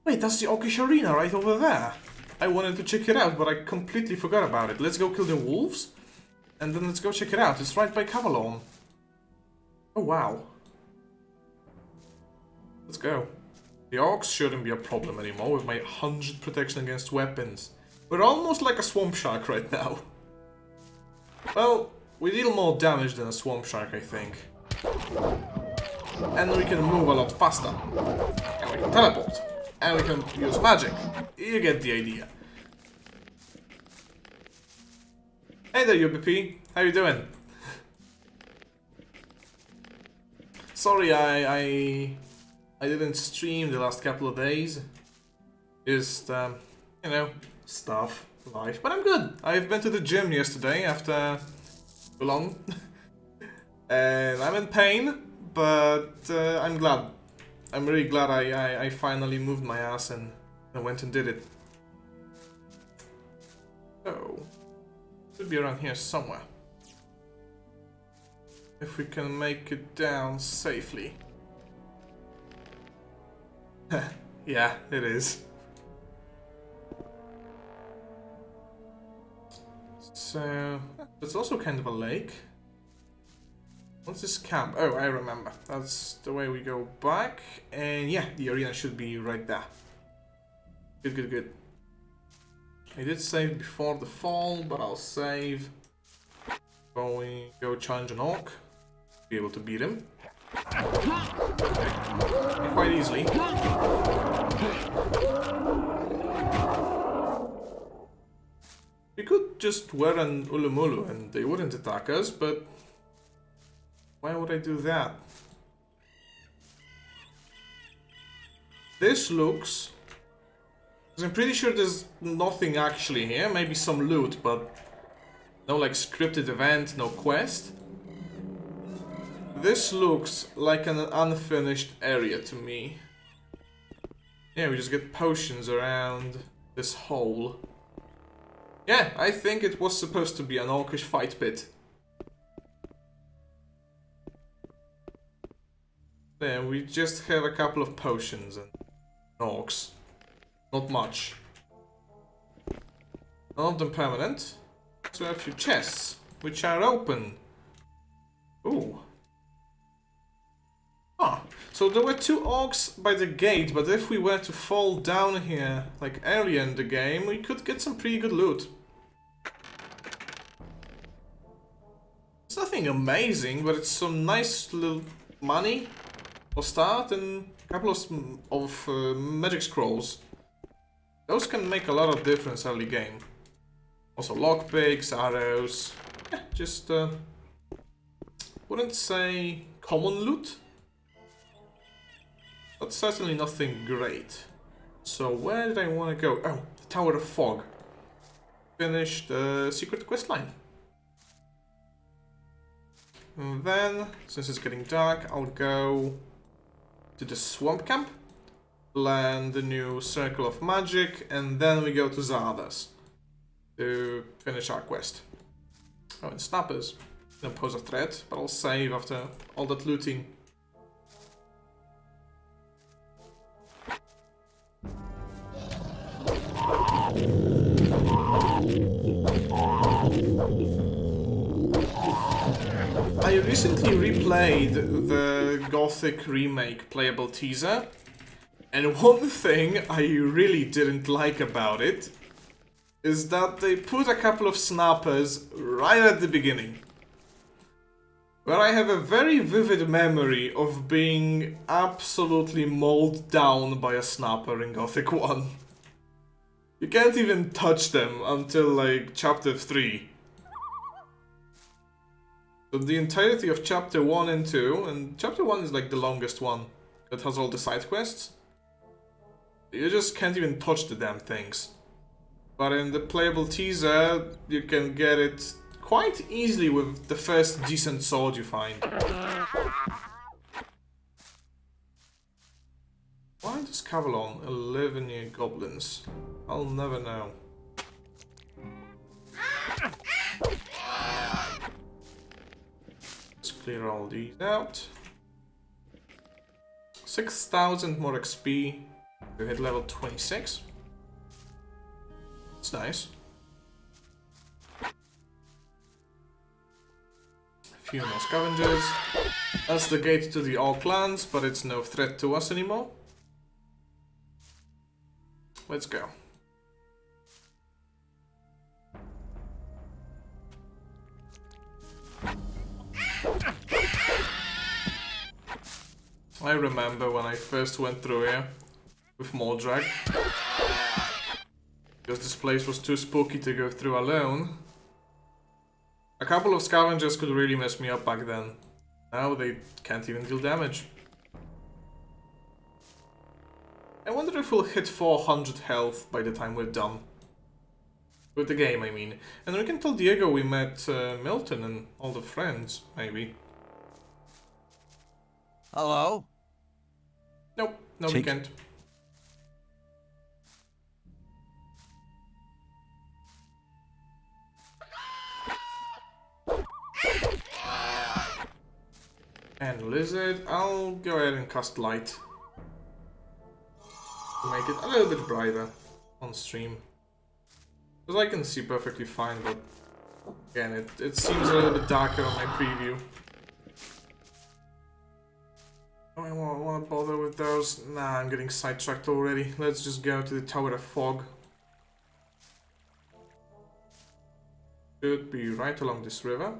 Wait, that's the Orcish Arena right over there. I wanted to check it out, but I completely forgot about it. Let's go kill the wolves, and then let's go check it out. It's right by Cavalon. Oh, wow. Let's go. The orcs shouldn't be a problem anymore with my 100 protection against weapons. We're almost like a swamp shark right now. Well, we deal more damage than a swamp shark, I think. And we can move a lot faster. And we can teleport. And we can use magic. You get the idea. Hey there, UBP. How you doing? Sorry, I didn't stream the last couple of days. Just, you know, stuff, life. But I'm good. I've been to the gym yesterday after too long. And I'm in pain, but I'm glad. I'm really glad I finally moved my ass and I went and did it. So, should be around here somewhere. If we can make it down safely. Yeah, it is. So, there's also kind of a lake. What's this camp? Oh, I remember. That's the way we go back. And yeah, the arena should be right there. Good, good, good. I did save before the fall, but I'll save. So we go challenge an orc. Be able to beat him. Quite easily. We could just wear an ULU-MULU and they wouldn't attack us, but why would I do that? This looks... I'm pretty sure there's nothing actually here, maybe some loot, but no like scripted event, no quest. This looks like an unfinished area to me. Yeah, we just get potions around this hole. Yeah, I think it was supposed to be an orcish fight pit. Yeah, we just have a couple of potions and orcs. Not much. None of them permanent. So a few chests, which are open. Ooh. Ah, so there were 2 orcs by the gate, but if we were to fall down here, like earlier in the game, we could get some pretty good loot. It's nothing amazing, but it's some nice little money for start and a couple of magic scrolls. Those can make a lot of difference early game. Also lockpicks, arrows, yeah, just wouldn't say common loot. But certainly nothing great. So where did I want to go? Oh, the Tower of Fog. Finish the secret quest line. And then, since it's getting dark, I'll go to the swamp camp, land the new Circle of Magic, and then we go to Zardas to finish our quest. Oh, and snappers don't pose a threat, but I'll save after all that looting. I recently replayed the Gothic remake playable teaser, and one thing I really didn't like about it is that they put a couple of snappers right at the beginning. Where I have a very vivid memory of being absolutely mauled down by a snapper in Gothic 1. You can't even touch them until like chapter 3. So the entirety of chapter 1 and 2, and chapter 1 is like the longest one that has all the side quests. You just can't even touch the damn things. But in the playable teaser, you can get it quite easily with the first decent sword you find. Why does Cavalon live near goblins? I'll never know. Let's clear all these out. 6,000 more XP to hit level 26. It's nice. A few more scavengers. That's the gate to the all clans, but it's no threat to us anymore. Let's go. I remember when I first went through here with Moldrag, because this place was too spooky to go through alone. A couple of scavengers could really mess me up back then. Now they can't even deal damage. I wonder if we'll hit 400 health by the time we're done. With the game, I mean. And we can tell Diego we met Milton and all the friends, maybe. Hello? Nope, no we Take- can't. And Lizard, I'll go ahead and cast Light. To make it a little bit brighter on stream. Because I can see perfectly fine, but again, it seems a little bit darker on my preview. I don't want to bother with those. Nah, I'm getting sidetracked already. Let's just go to the Tower of Fog. Should be right along this river.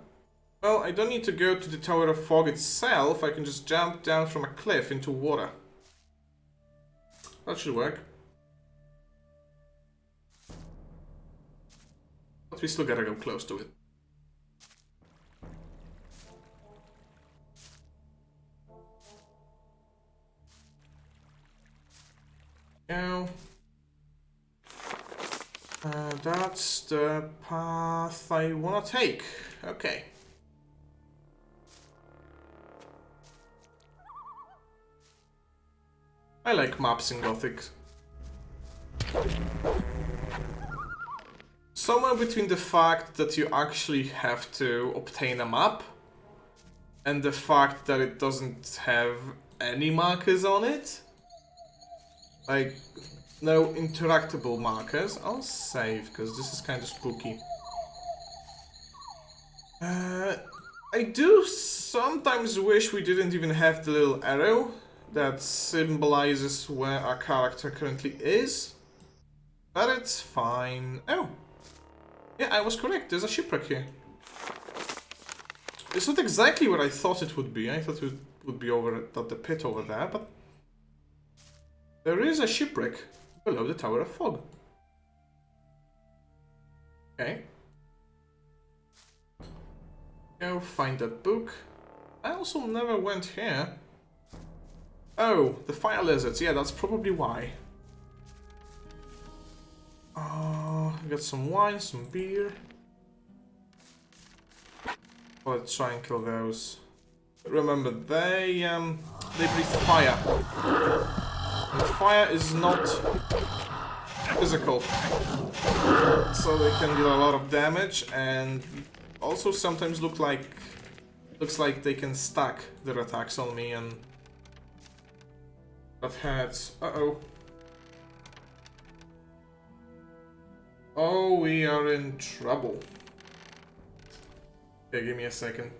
Well, I don't need to go to the Tower of Fog itself. I can just jump down from a cliff into water. That should work. But we still gotta go close to it. Now, that's the path I wanna take. Okay. I like maps in Gothic. Somewhere between the fact that you actually have to obtain a map and the fact that it doesn't have any markers on it. Like, no interactable markers. I'll save, because this is kind of spooky. I do sometimes wish we didn't even have the little arrow that symbolizes where our character currently is. But it's fine. Oh! Yeah, I was correct. There's a shipwreck here. It's not exactly what I thought it would be. I thought it would be over at the pit over there, but there is a shipwreck below the Tower of Fog. Okay. Go find that book. I also never went here. Oh, the fire lizards. Yeah, that's probably why. I got some wine, some beer. Let's try and kill those. Remember, they breathe fire. And fire is not physical. So they can deal a lot of damage and also sometimes looks like they can stack their attacks on me and that hurts. Uh-oh. Oh, we are in trouble. Okay, give me a second.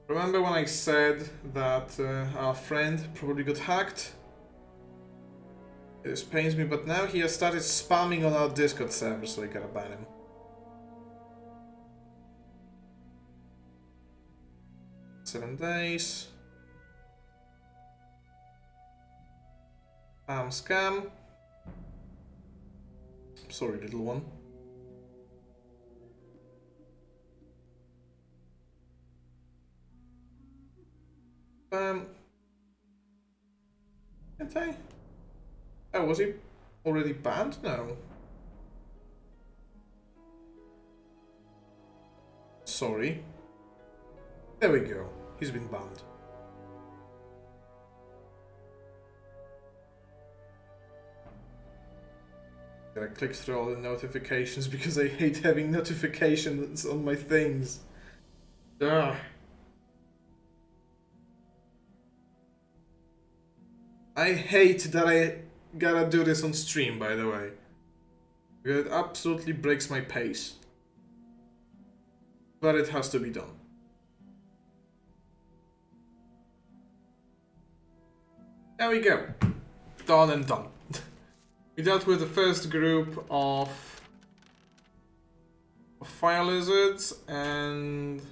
Remember when I said that our friend probably got hacked? This pains me, but now he has started spamming on our Discord server, so I gotta ban him. Seven days. Scam. Sorry, little one. Can't I? Oh, was he already banned? No. Sorry. There we go. He's been banned. Gotta click through all the notifications because I hate having notifications on my things. Ugh. I hate that I gotta do this on stream, by the way. It absolutely breaks my pace. But it has to be done. There we go. Done and done. We dealt with the first group of fire lizards and...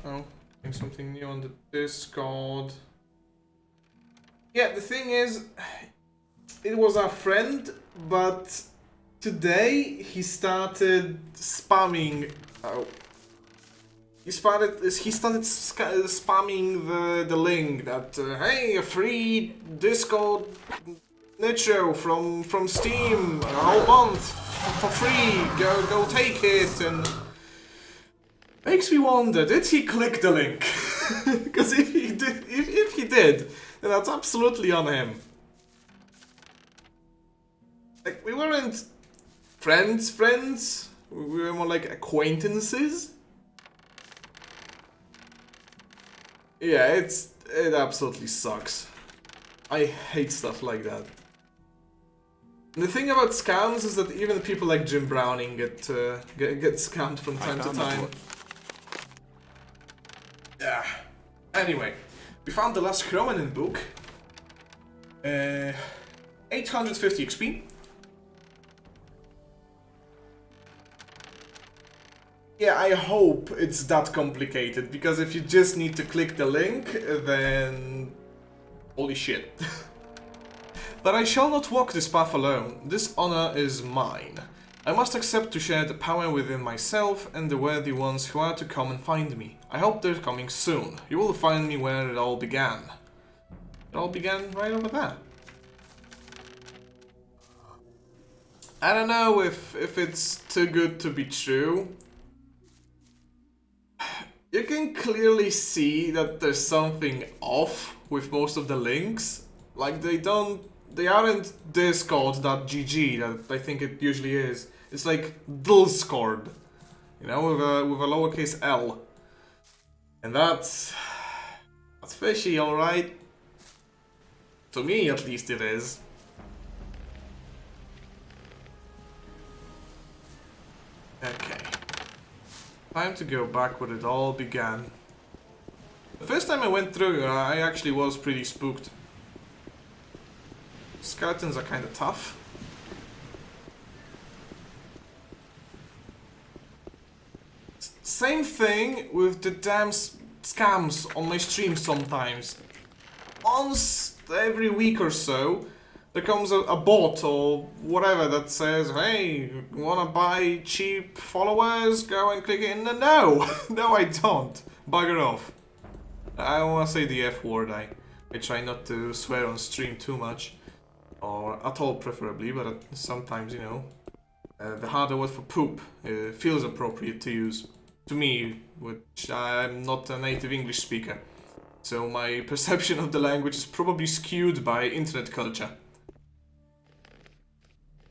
oh, getting something new on the Discord. Yeah, the thing is, it was our friend, but today he started spamming. Oh, he started spamming the link that hey, a free Discord nitro from Steam, a whole month for free. Go take it, and makes me wonder, did he click the link? Because if he did, then that's absolutely on him. Like, we weren't friends. We were more like acquaintances. Yeah, it absolutely sucks. I hate stuff like that. And the thing about scams is that even people like Jim Browning get scammed from time to time. Yeah. Anyway, we found the last Chromanin book. 850 XP. Yeah, I hope it's that complicated, because if you just need to click the link, then... holy shit. But I shall not walk this path alone. This honor is mine. I must accept to share the power within myself and the worthy ones who are to come and find me. I hope they're coming soon. You will find me where it all began. It all began right over there. I don't know if it's too good to be true. You can clearly see that there's something off with most of the links. Like, they aren't discord.gg that I think it usually is. It's like Discord, you know, with a lowercase l. And that's fishy, alright? To me, at least it is. Okay. Time to go back where it all began. The first time I went through, I actually was pretty spooked. Skeletons are kind of tough. Same thing with the damn scams on my stream sometimes. Once every week or so, there comes a bot or whatever that says, hey, you wanna buy cheap followers? Go and click it. No, no I don't. Bugger off. I don't wanna say the F word. I try not to swear on stream too much. Or at all, preferably, but sometimes, you know, the harder word for poop feels appropriate to use. To me, which I'm not a native English speaker. So my perception of the language is probably skewed by internet culture.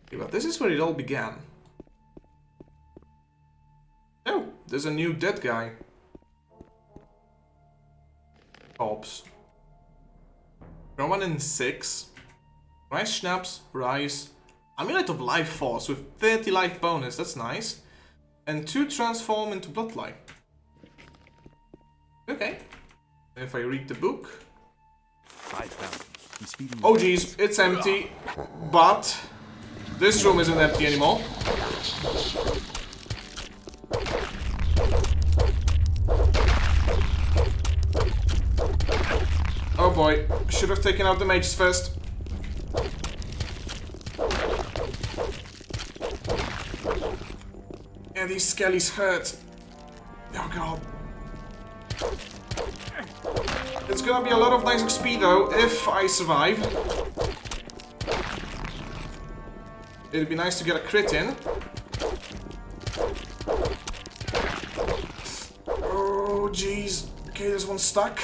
Okay, but this is where it all began. Oh, there's a new dead guy. Corpse. Roman 6. Rice schnapps, rice. Amulet of Life Force with 30 life bonus, that's nice. And 2 transform into bloodline. Okay. If I read the book. 5,000. Oh geez, it's empty. But this room isn't empty anymore. Oh boy, should have taken out the mages first. Yeah, these skellies hurt. Oh god. It's gonna be a lot of nice XP though, if I survive. It'd be nice to get a crit in. Oh jeez. Okay, there's one stuck.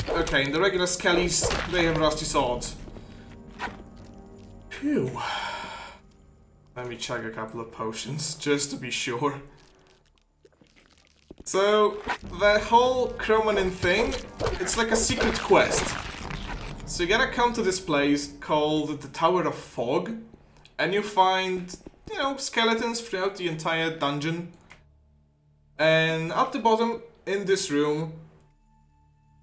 Okay, and the regular skellies, they have rusty swords. Phew. Let me chug a couple of potions, just to be sure. So, the whole Chromanin thing, it's like a secret quest. So you gotta come to this place called the Tower of Fog, and you find, you know, skeletons throughout the entire dungeon. And at the bottom, in this room,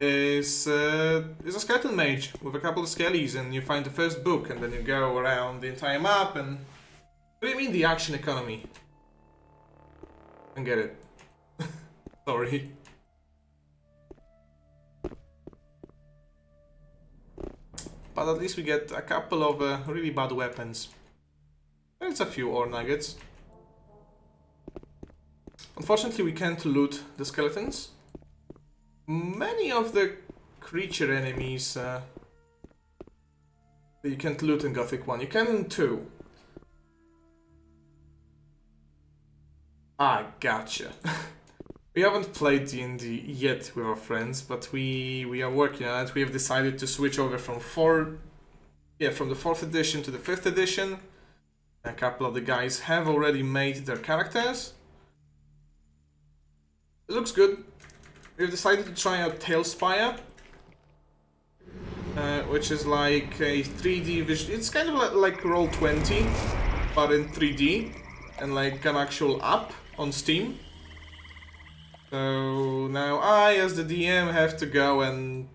is a skeleton mage with a couple of skellies, and you find the first book, and then you go around the entire map, and... What do you mean the action economy? I don't get it. Sorry. But at least we get a couple of really bad weapons. There's a few ore nuggets. Unfortunately, we can't loot the skeletons. Many of the creature enemies you can't loot in Gothic 1. You can in 2. Ah, gotcha. We haven't played D&D yet with our friends, but we are working on it. We have decided to switch over from from the 4th edition to the 5th edition. A couple of the guys have already made their characters. It looks good. We've decided to try out Tailspire, which is like a 3D vision. It's kind of like Roll20, but in 3D, and like an actual app on Steam. So now I, as the DM, have to go and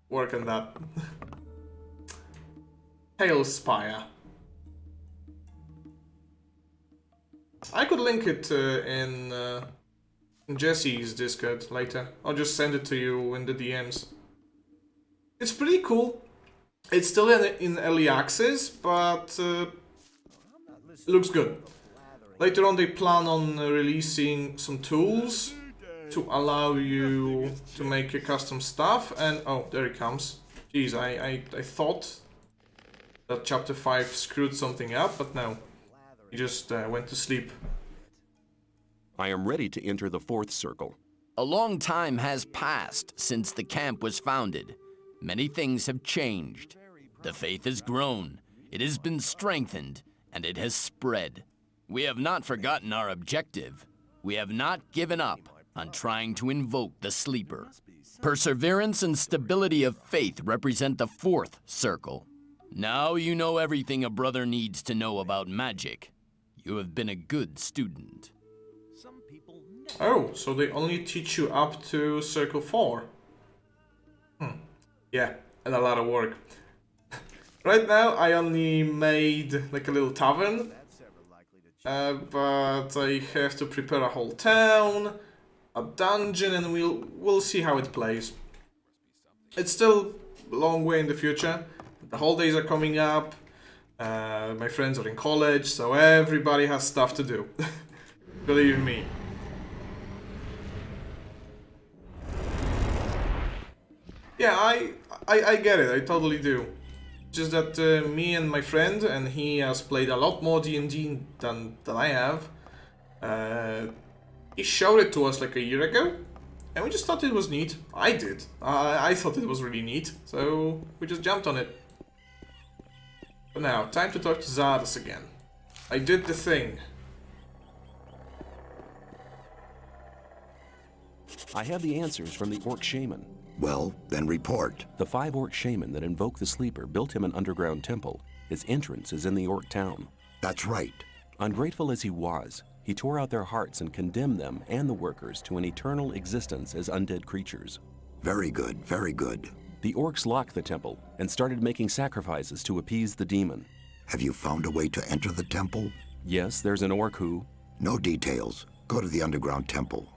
work on that. Tailspire. I could link it in Jesse's Discord later. I'll just send it to you in the DMs. It's pretty cool. It's still in early access, but it looks good. Later on they plan on releasing some tools to allow you to make your custom stuff, and oh, there it comes. Jeez, I thought that chapter 5 screwed something up, but no. He just went to sleep. I am ready to enter the 4th circle. A long time has passed since the camp was founded. Many things have changed. The faith has grown, it has been strengthened, and it has spread. We have not forgotten our objective. We have not given up on trying to invoke the sleeper. Perseverance and stability of faith represent the 4th circle. Now you know everything a brother needs to know about magic. You have been a good student. Oh, so they only teach you up to Circle 4. Yeah, and a lot of work. Right now, I only made like a little tavern. But I have to prepare a whole town, a dungeon, and we'll see how it plays. It's still a long way in the future. The holidays are coming up. My friends are in college, so everybody has stuff to do. Believe me. Yeah, I get it. I totally do. Just that me and my friend, and he has played a lot more D&D than I have. He showed it to us like a year ago, and we just thought it was neat. I did. I thought it was really neat, so we just jumped on it. But now, time to talk to Zardas again. I did the thing. I have the answers from the Orc Shaman. Well, then report. The 5 Orc Shaman that invoked the Sleeper built him an underground temple. His entrance is in the Orc town. That's right. Ungrateful as he was, he tore out their hearts and condemned them and the workers to an eternal existence as undead creatures. Very good, very good. The Orcs locked the temple and started making sacrifices to appease the demon. Have you found a way to enter the temple? Yes, there's an Orc who... No details. Go to the underground temple.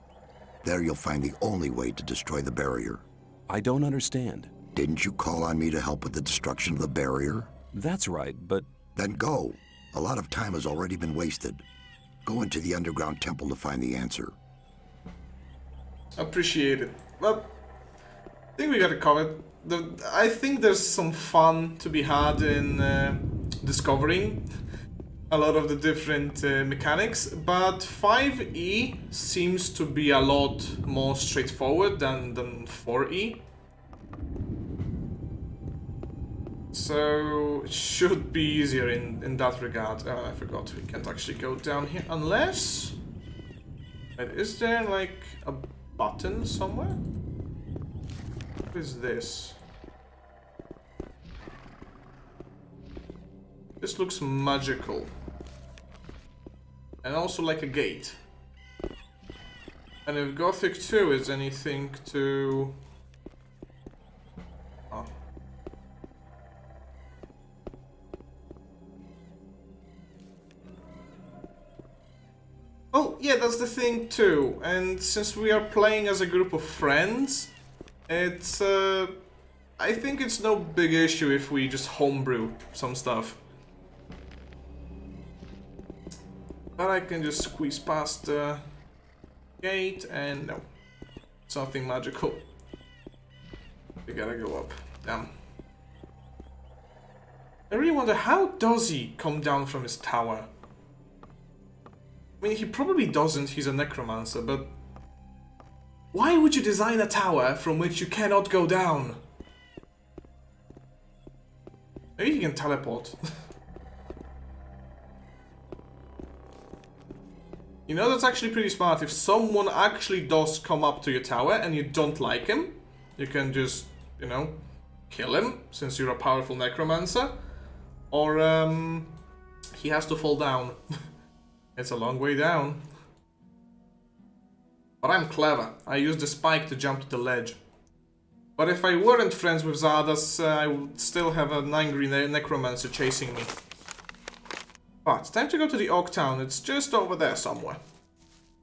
There you'll find the only way to destroy the barrier. I don't understand. Didn't you call on me to help with the destruction of the barrier? That's right, but... Then go. A lot of time has already been wasted. Go into the underground temple to find the answer. Appreciate it. Well, I think we got it covered. I think there's some fun to be had in discovering a lot of the different mechanics, but 5e seems to be a lot more straightforward than 4e. So it should be easier in that regard. Oh, I forgot we can't actually go down here unless... Is there like a button somewhere? What is this? This looks magical. And also like a gate. And if Gothic 2 is anything to... Oh. Oh, yeah, that's the thing too. And since we are playing as a group of friends, it's, I think it's no big issue if we just homebrew some stuff. But I can just squeeze past the gate and no. It's nothing magical. We gotta go up. Damn. I really wonder, how does he come down from his tower? I mean, he probably doesn't, he's a necromancer, but... Why would you design a tower from which you cannot go down? Maybe he can teleport. You know, that's actually pretty smart. If someone actually does come up to your tower and you don't like him, you can just, you know, kill him, since you're a powerful necromancer. Or, he has to fall down. It's a long way down. But I'm clever. I use the spike to jump to the ledge. But if I weren't friends with Zardas, I would still have an angry necromancer chasing me. But time to go to the Oak Town. It's just over there somewhere.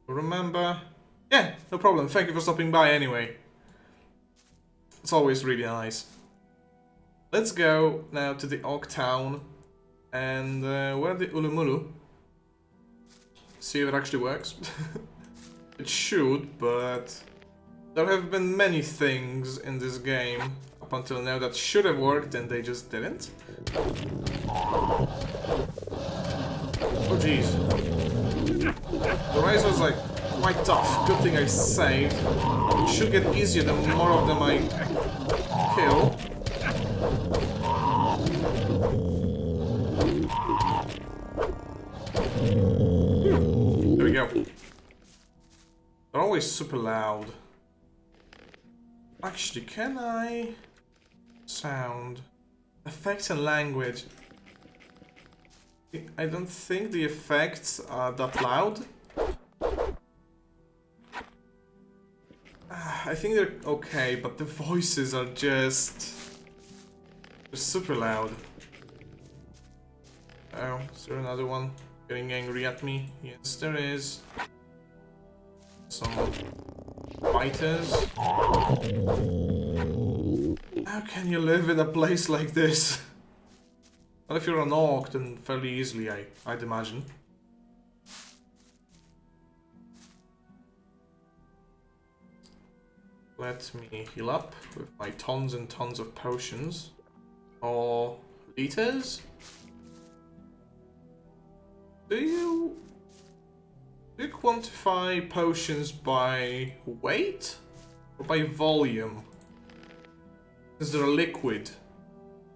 Remember? Yeah, no problem. Thank you for stopping by anyway. It's always really nice. Let's go now to the Oak Town. And where the ULU-MULU? See if it actually works. It should, but there have been many things in this game up until now that should have worked and they just didn't. Oh jeez. The razor's like quite tough. Good thing I saved. It should get easier the more of them I kill. There we go. They're always super loud. Actually, can I... Sound... Effects and language. I don't think the effects are that loud. I think they're okay, but the voices are just... They're super loud. Oh, is there another one getting angry at me? Yes, there is. Some fighters. How can you live in a place like this? Well, if you're an orc, then fairly easily, I'd imagine. Let me heal up with my tons and tons of potions. Or liters? Do you quantify potions by weight or by volume? Is there a liquid?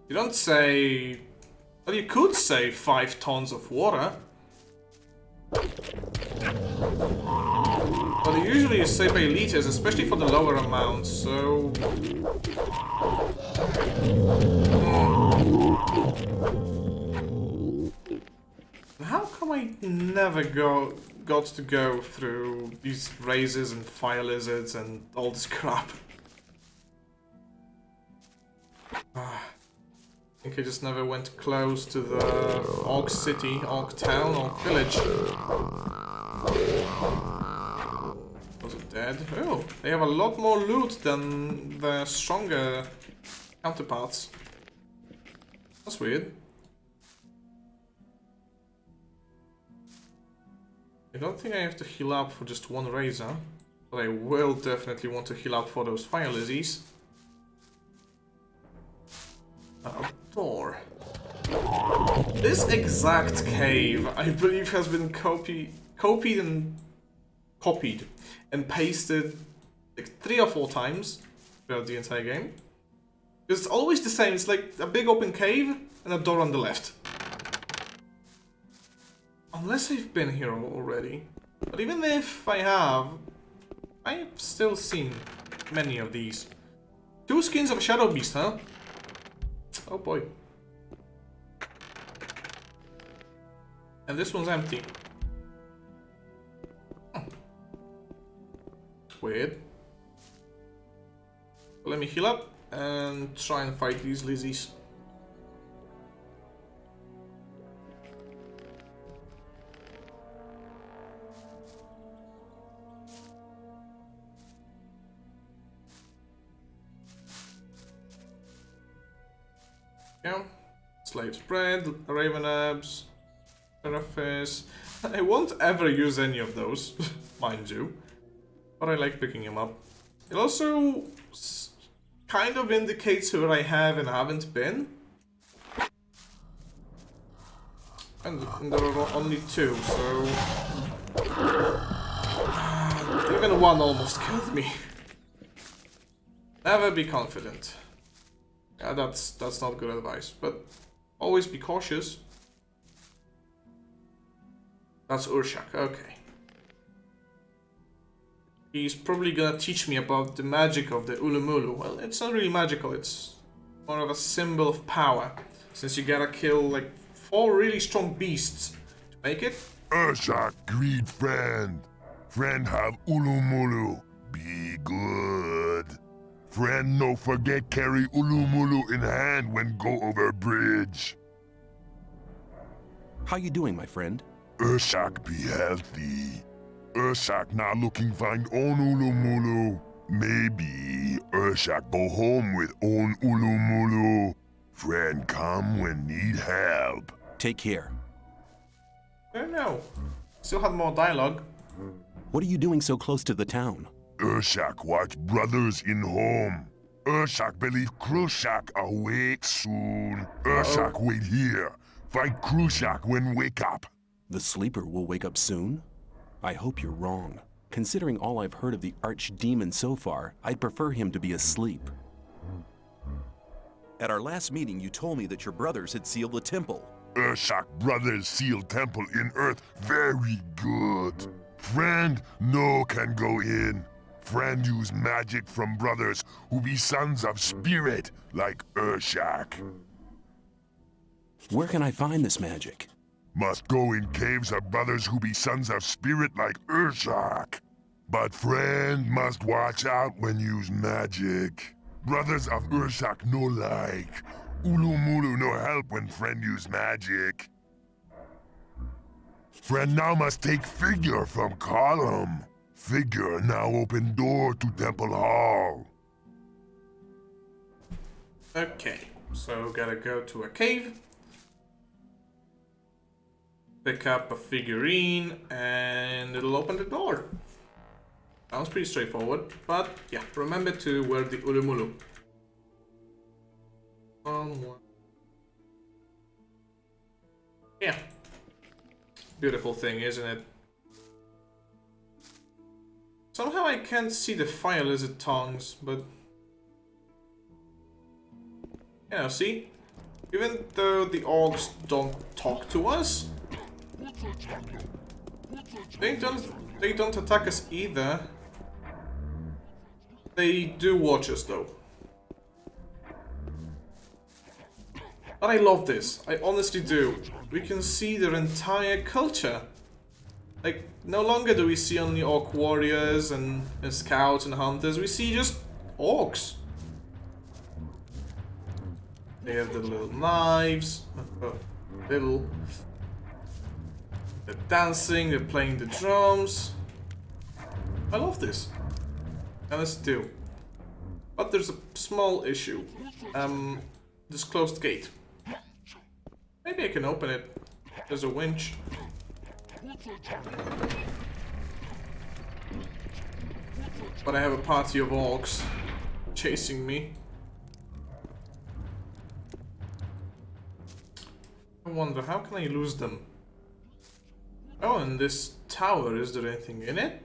You don't say... Well, you could say 5 tons of water. But usually you say by liters, especially for the lower amounts, so... How come I never got to go through these razors and fire lizards and all this crap? I think I just never went close to the Orc City, Orc Town, Orc Village. Was it dead? Oh, they have a lot more loot than the stronger counterparts. That's weird. I don't think I have to heal up for just one razor, but I will definitely want to heal up for those fire lizzies. A door. This exact cave, I believe, has been copied and pasted like 3 or 4 times throughout the entire game. It's always the same. It's like a big open cave and a door on the left. Unless I've been here already. But even if I have, I've still seen many of these. 2 skins of a Shadow Beast, huh? Oh boy. And this one's empty. Weird. Let me heal up and try and fight these Lizzies. Yeah. Slave's Bread, Raven Abs, Seraphis. I won't ever use any of those, mind you. But I like picking him up. It also kind of indicates where I have and haven't been. And there are only 2, so... even 1 almost killed me. Never be confident. Yeah, that's not good advice, but always be cautious. That's Urshak, okay. He's probably gonna teach me about the magic of the ULU-MULU. Well, it's not really magical, it's more of a symbol of power. Since you gotta kill like 4 really strong beasts to make it. Urshak, greed friend. Friend have ULU-MULU. Be good. Friend no forget carry ULU-MULU in hand when go over bridge. How you doing, my friend? Urshak be healthy. Urshak not looking find own ULU-MULU. Maybe Urshak go home with own ULU-MULU. Friend come when need help. Take care. I don't know. Still have more dialogue. What are you doing so close to the town? Urshak watch brothers in home. Urshak believe Krushak awake soon. Urshak wait here. Fight Krushak when wake up. The sleeper will wake up soon? I hope you're wrong. Considering all I've heard of the archdemon so far, I'd prefer him to be asleep. At our last meeting, you told me that your brothers had sealed the temple. Urshak brothers seal temple in earth very good. Friend no can go in. Friend use magic from brothers who be sons of spirit like Urshak. Where can I find this magic? Must go in caves of brothers who be sons of spirit like Urshak. But friend must watch out when use magic. Brothers of Urshak no like. ULU-MULU no help when friend use magic. Friend now must take figure from column. Figure now open door to Temple Hall. Okay, so gotta go to a cave. Pick up a figurine and it'll open the door. Sounds pretty straightforward, but yeah, remember to wear the ULU-MULU. Yeah. Beautiful thing, isn't it? Somehow I can't see the fire lizard tongues, but... you know, see? Even though the orcs don't talk to us, they don't attack us either. They do watch us though. But I love this, I honestly do. We can see their entire culture. Like, no longer do we see only orc warriors and scouts and hunters, we see just orcs. They have the little knives, little... they're dancing, they're playing the drums. I love this. Honestly do. But there's a small issue. This closed gate. Maybe I can open it. There's a winch. But I have a party of orcs chasing me. I wonder, how can I lose them? Oh, and this tower, is there anything in it?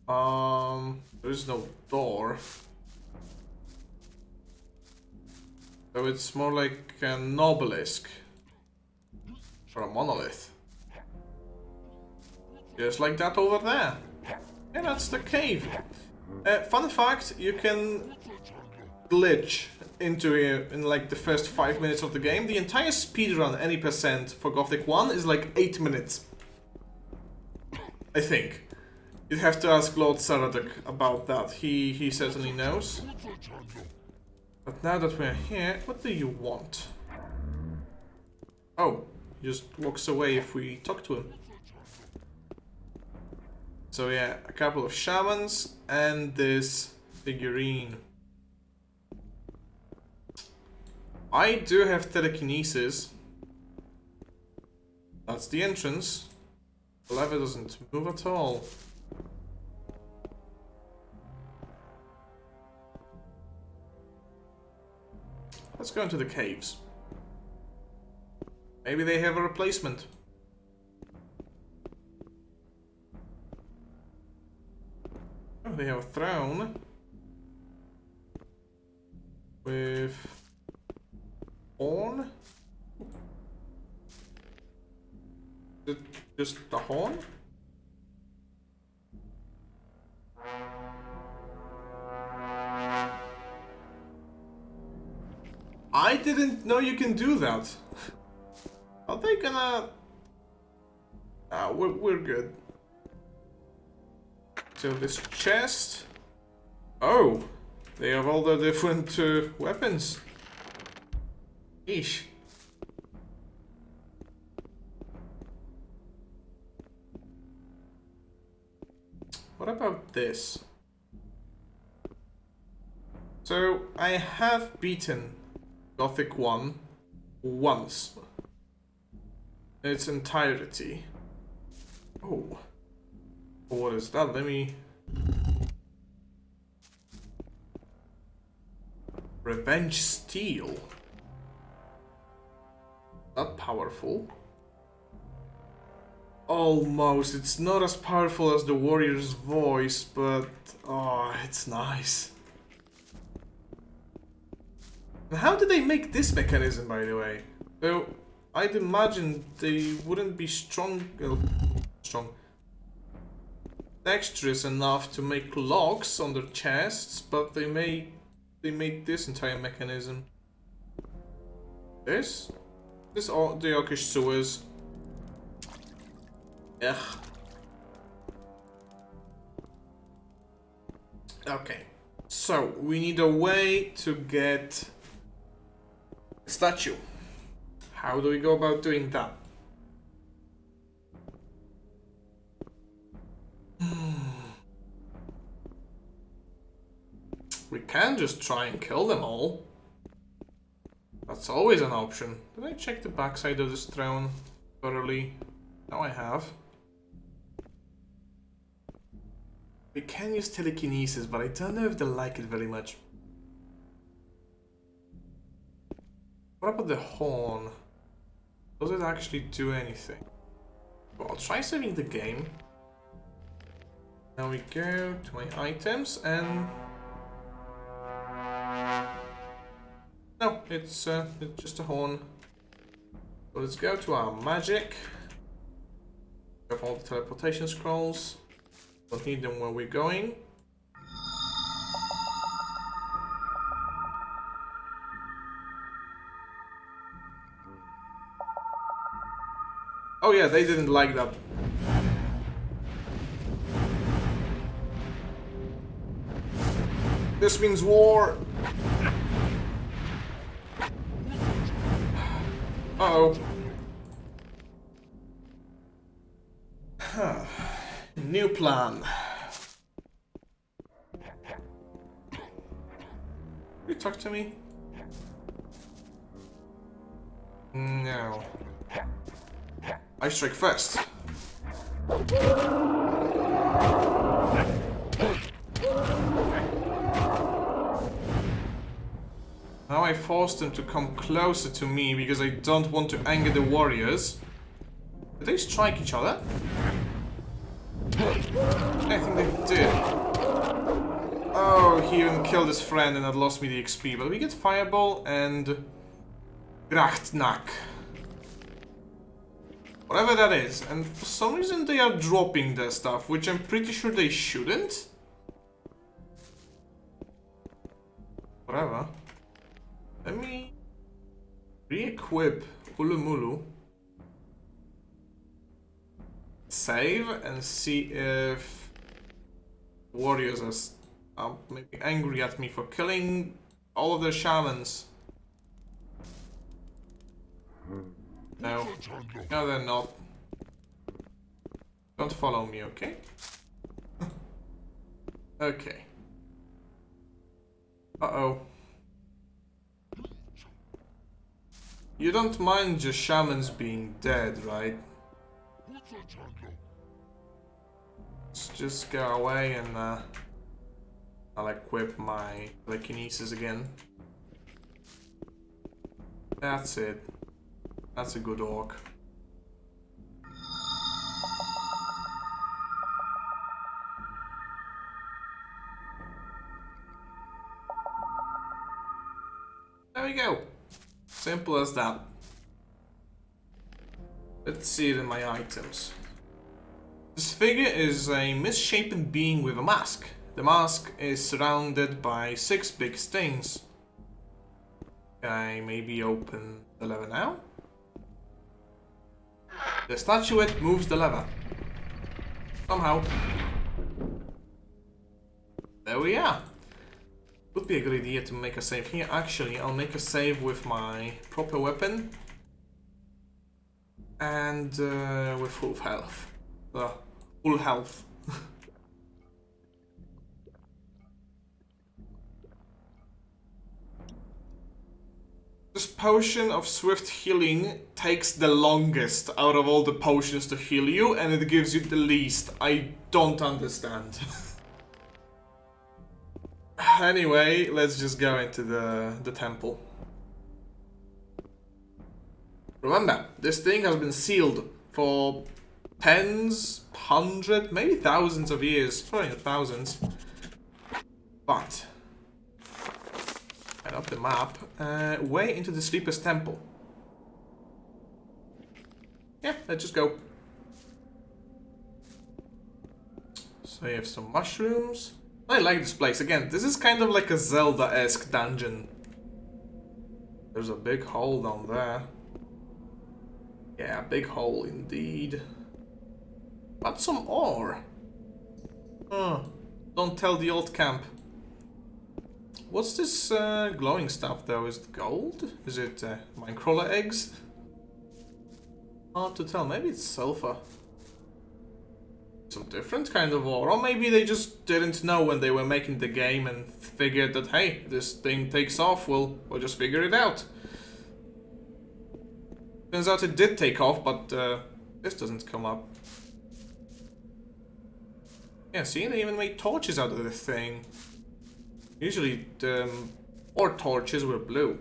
There is no door. So it's more like an obelisk. Or a monolith. Just like that over there. Yeah, that's the cave. Fun fact, you can glitch into it in like the first 5 minutes of the game. The entire speedrun, any percent for Gothic 1 is like 8 minutes. I think. You'd have to ask Lord Saradok about that. He certainly knows. But now that we're here, what do you want? Oh, he just walks away if we talk to him. So yeah, a couple of shamans and this figurine. I do have telekinesis. That's the entrance. The lever doesn't move at all. Let's go into the caves. Maybe they have a replacement. Oh, they have a throne with horn. Is it just the horn? I didn't know you can do that. Are they gonna... we're good. So this chest... Oh! They have all the different weapons. Eesh. What about this? So, I have beaten Gothic 1 once. In its entirety. Oh. What is that? Let me... Revenge Steel. Not powerful. Almost. It's not as powerful as the warrior's voice, but... Oh, it's nice. And how did they make this mechanism, by the way? So, I'd imagine they wouldn't be dexterous enough to make locks on their chests, but they made this entire mechanism. This all the Orcish sewers. Ugh. Okay, so we need a way to get a statue. How do we go about doing that? We can just try and kill them all. That's always an option. Did I check the backside of this throne thoroughly? Now I have. We can use telekinesis, but I don't know if they like it very much. What about the horn? Does it actually do anything? Well, I'll try saving the game. Now we go to my items and... No, it's just a horn. So let's go to our magic. We have all the teleportation scrolls. Don't need them where we're going. Oh yeah, they didn't like that. This means war. Uh-oh. New plan. You talk to me? No. I strike first. Now I forced them to come closer to me because I don't want to anger the warriors. Did they strike each other? I think they did. Oh, he even killed his friend and had lost me the XP. But we get Fireball and... Grachtnak. Whatever that is. And for some reason they are dropping their stuff, which I'm pretty sure they shouldn't. Whatever. Let me re-equip ULU-MULU. Save and see if warriors are maybe angry at me for killing all of their shamans. No. No, they're not. Don't follow me, okay? Okay. Uh-oh. You don't mind just shamans being dead, right? Let's just go away and I'll equip my telekinesis again. That's it. That's a good orc. There we go. Simple as that. Let's see it in my items. This figure is a misshapen being with a mask. The mask is surrounded by 6 big stings. Can I maybe open the lever now? The statuette moves the lever. Somehow. There we are. Would be a good idea to make a save here. Actually, I'll make a save with my proper weapon. And with full health. Full health. This potion of swift healing takes the longest out of all the potions to heal you, and it gives you the least. I don't understand. Anyway, let's just go into the temple. Remember, this thing has been sealed for tens, hundreds, maybe thousands of years. Probably thousands. But head up the map, way into the Sleeper's Temple. Yeah, let's just go. So you have some mushrooms. I like this place. Again, this is kind of like a Zelda-esque dungeon. There's a big hole down there. Yeah, big hole indeed. But some ore. Don't tell the old camp. What's this glowing stuff though? Is it gold? Is it minecrawler eggs? Hard to tell. Maybe it's sulfur. Some different kind of ore. Or maybe they just didn't know when they were making the game and figured that, hey, this thing takes off, we'll just figure it out. Turns out it did take off, but this doesn't come up. Yeah, see, they even made torches out of this thing. Usually the ore torches were blue.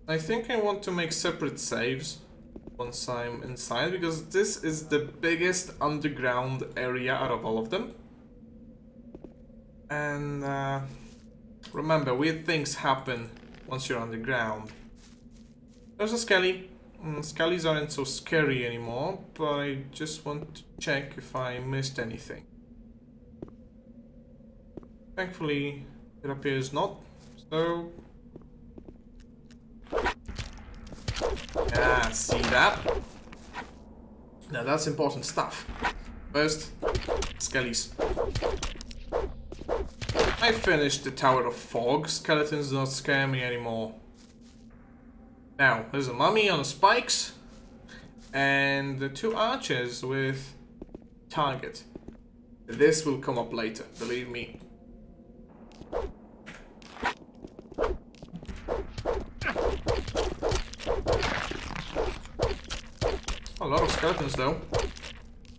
I think I want to make separate saves once I'm inside, because this is the biggest underground area out of all of them. And remember, weird things happen once you're underground. There's a skelly. Skellies aren't so scary anymore, but I just want to check if I missed anything. Thankfully, it appears not, so... Ah, see that? Now that's important stuff. First, skellies. I finished the Tower of Fog. Skeletons don't scare me anymore. Now, there's a mummy on the spikes. And the 2 archers with target. This will come up later, believe me. A lot of skeletons though.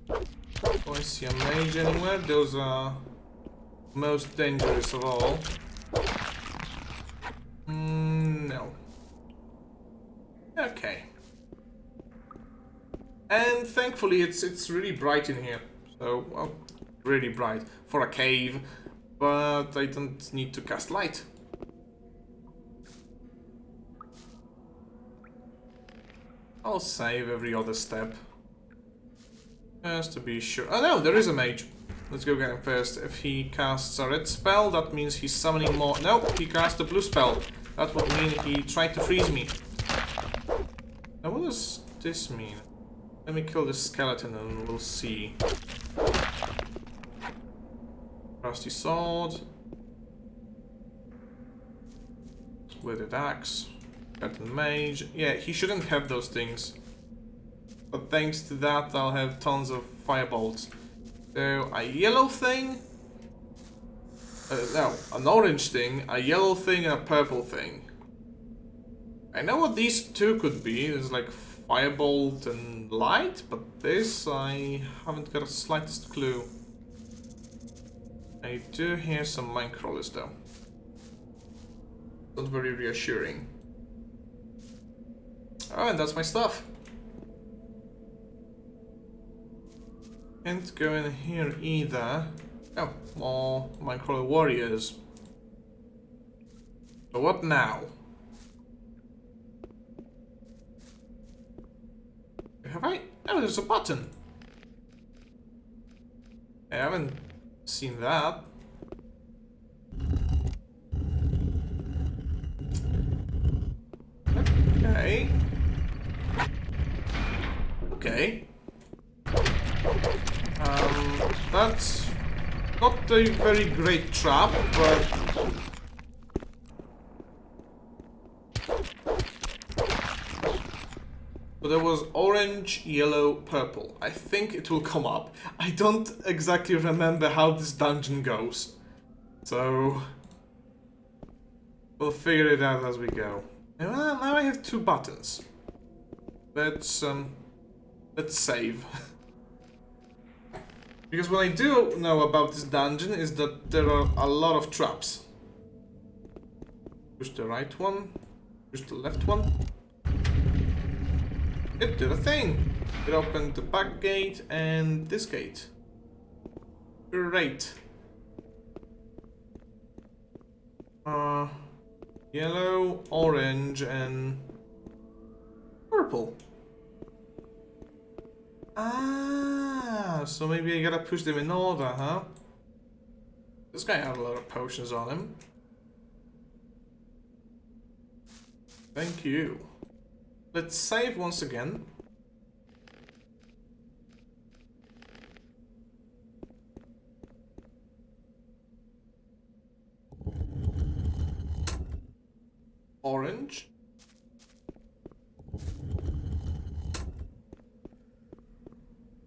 Do I see a mage anywhere? Those are most dangerous of all. No. Okay. And thankfully it's really bright in here. So, well, really bright for a cave, but I don't need to cast light. I'll save every other step. Just to be sure. Oh no, there is a mage. Let's go get him first. If he casts a red spell, that means he's summoning more. No, he cast a blue spell. That would mean he tried to freeze me. Now what does this mean? Let me kill this skeleton and we'll see. Rusty sword. Splitted axe. Skeleton mage. Yeah, he shouldn't have those things. But thanks to that, I'll have tons of firebolts. So, a yellow thing? No, an orange thing, a yellow thing, and a purple thing. I know what these two could be. There's like firebolt and light, but this, I haven't got a slightest clue. I do hear some mine crawlers though. Not very reassuring. Oh, and that's my stuff. Can't go in here either. Oh, more Minecrawler warriors. So what now? Have I? Oh, there's a button. I haven't seen that. Okay. Okay. That's not a very great trap, but... So there was orange, yellow, purple. I think it will come up. I don't exactly remember how this dungeon goes. So... we'll figure it out as we go. Well, now I have two buttons. Let's save. Because what I do know about this dungeon is that there are a lot of traps. Push the right one, push the left one. It did a thing. It opened the back gate and this gate. Great. Yellow, orange, and purple. Ah, so maybe I gotta push them in order, huh? This guy had a lot of potions on him. Thank you. Let's save once again. Orange.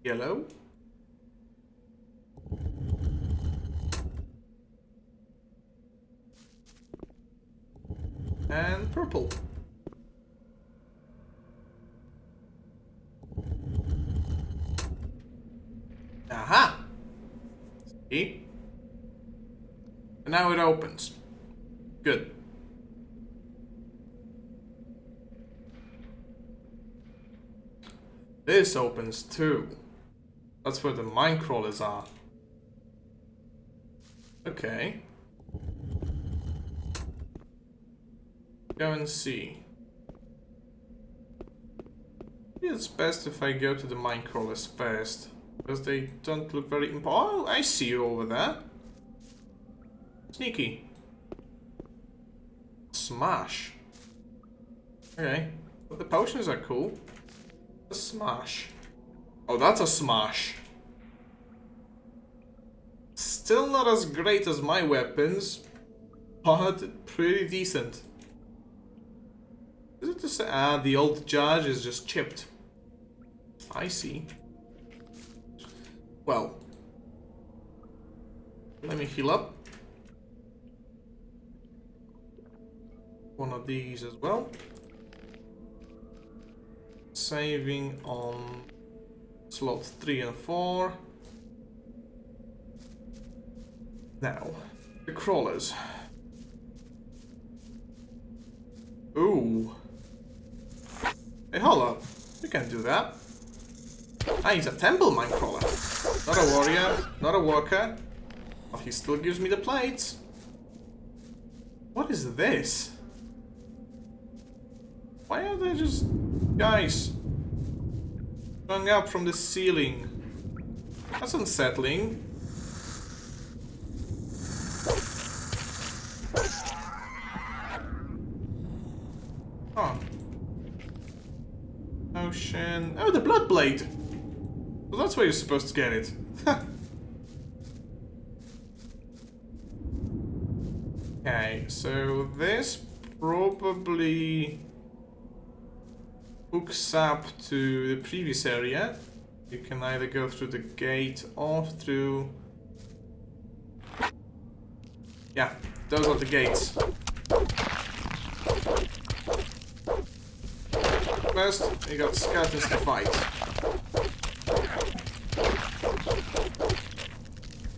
Yellow. And purple. Aha! See? And now it opens. Good. This opens too. That's where the mine crawlers are. Okay. Go and see. It's best if I go to the mine crawlers first, because they don't look very important. Oh, I see you over there. Sneaky. Smash. Okay. But the potions are cool. A smash. Oh, that's a smash. Still not as great as my weapons, but pretty decent. Is it just the old charge is just chipped? I see. Well, let me heal up. One of these as well. Saving on slot 3 and 4. Now, the crawlers. Ooh. Hey, hold up. We can't do that. Ah, he's a temple mine crawler. Not a warrior, not a worker. But he still gives me the plates. What is this? Why are there just... Guys, Going up from the ceiling. That's unsettling. Huh. Ocean. Oh, the blood blade! Well, that's where you're supposed to get it. Okay, so this probably hooks up to the previous area. You can either go through the gate or through... Yeah, those are the gates. First, you got skeletons to fight.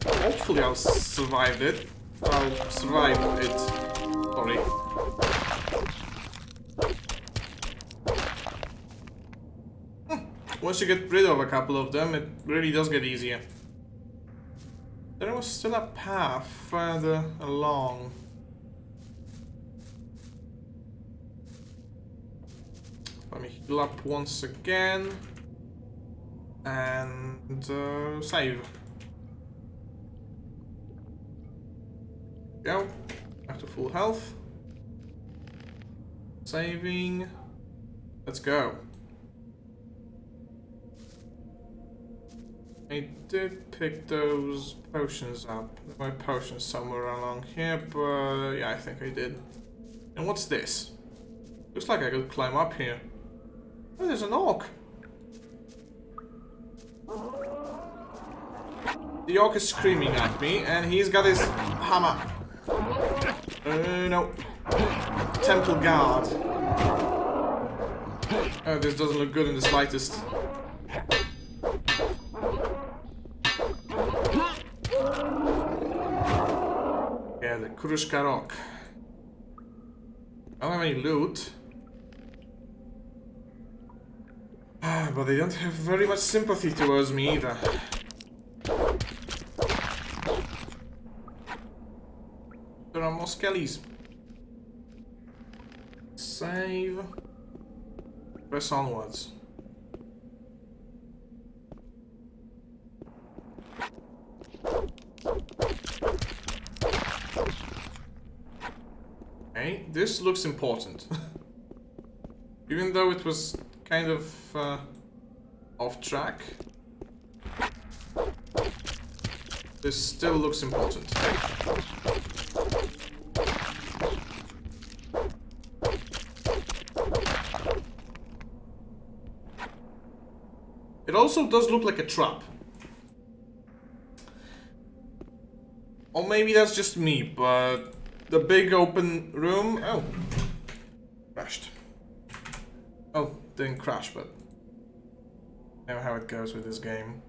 Hopefully I'll survive it. I'll survive it. Sorry. Once you get rid of a couple of them, it really does get easier. There was still a path further along. Let me heal up once again. And save. Go. Back to full health. Saving. Let's go. I did pick those potions up. There were potions somewhere along here, but yeah, I think I did. And what's this? Looks like I could climb up here. Oh, there's an orc. The orc is screaming at me, and he's got his hammer. No. Temple guard. Oh, this doesn't look good in the slightest. Yeah, the Krushka Rock. I don't have any loot. But they don't have very much sympathy towards me either. There are more skellies. Save. Press onwards. Okay, this looks important. Even though it was kind of off track, this still looks important. It also does look like a trap. Or maybe that's just me, but the big open room... Oh. Crashed. Oh, didn't crash, but... I know how it goes with this game.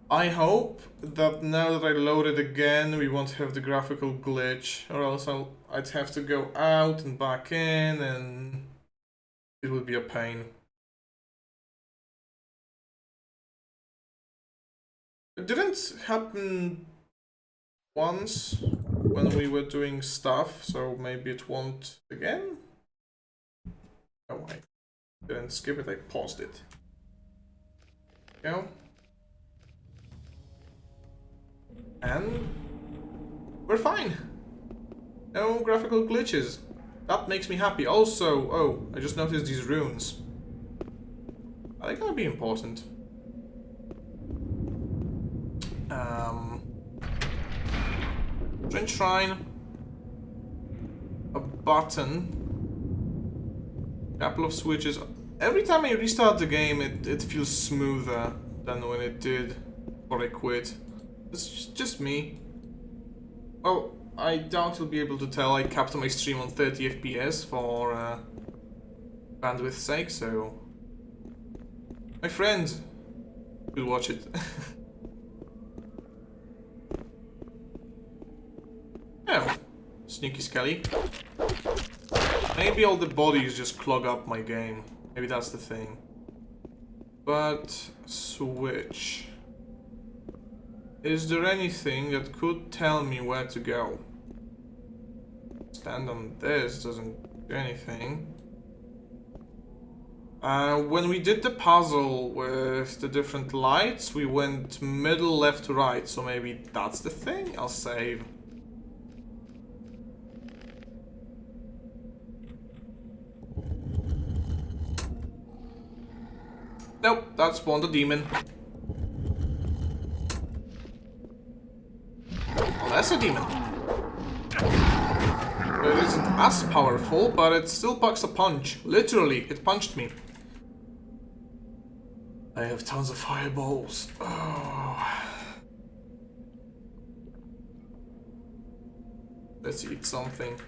I hope that now that I load it again, we won't have the graphical glitch, or else I'd have to go out and back in, and it would be a pain. It didn't happen once when we were doing stuff, so maybe it won't again? Oh, I didn't skip it, I paused it. Go. And we're fine. No graphical glitches. That makes me happy. Also, oh, I just noticed these runes. Are they gonna be important? Strange Shrine. A button. Couple of switches. Every time I restart the game, it feels smoother than when it did before I quit. It's just me. Well, I doubt you'll be able to tell I capped my stream on 30 FPS for bandwidth's sake, so... My friend will watch it. Oh, sneaky skelly. Maybe all the bodies just clog up my game. Maybe that's the thing. But switch. Is there anything that could tell me where to go? Stand on this doesn't do anything. When we did the puzzle with the different lights, we went middle, left to right, so maybe that's the thing? I'll save. Nope, that spawned a demon. Well, that's a demon. It isn't as powerful, but it still packs a punch. Literally, it punched me. I have tons of fireballs. Oh. Let's eat something.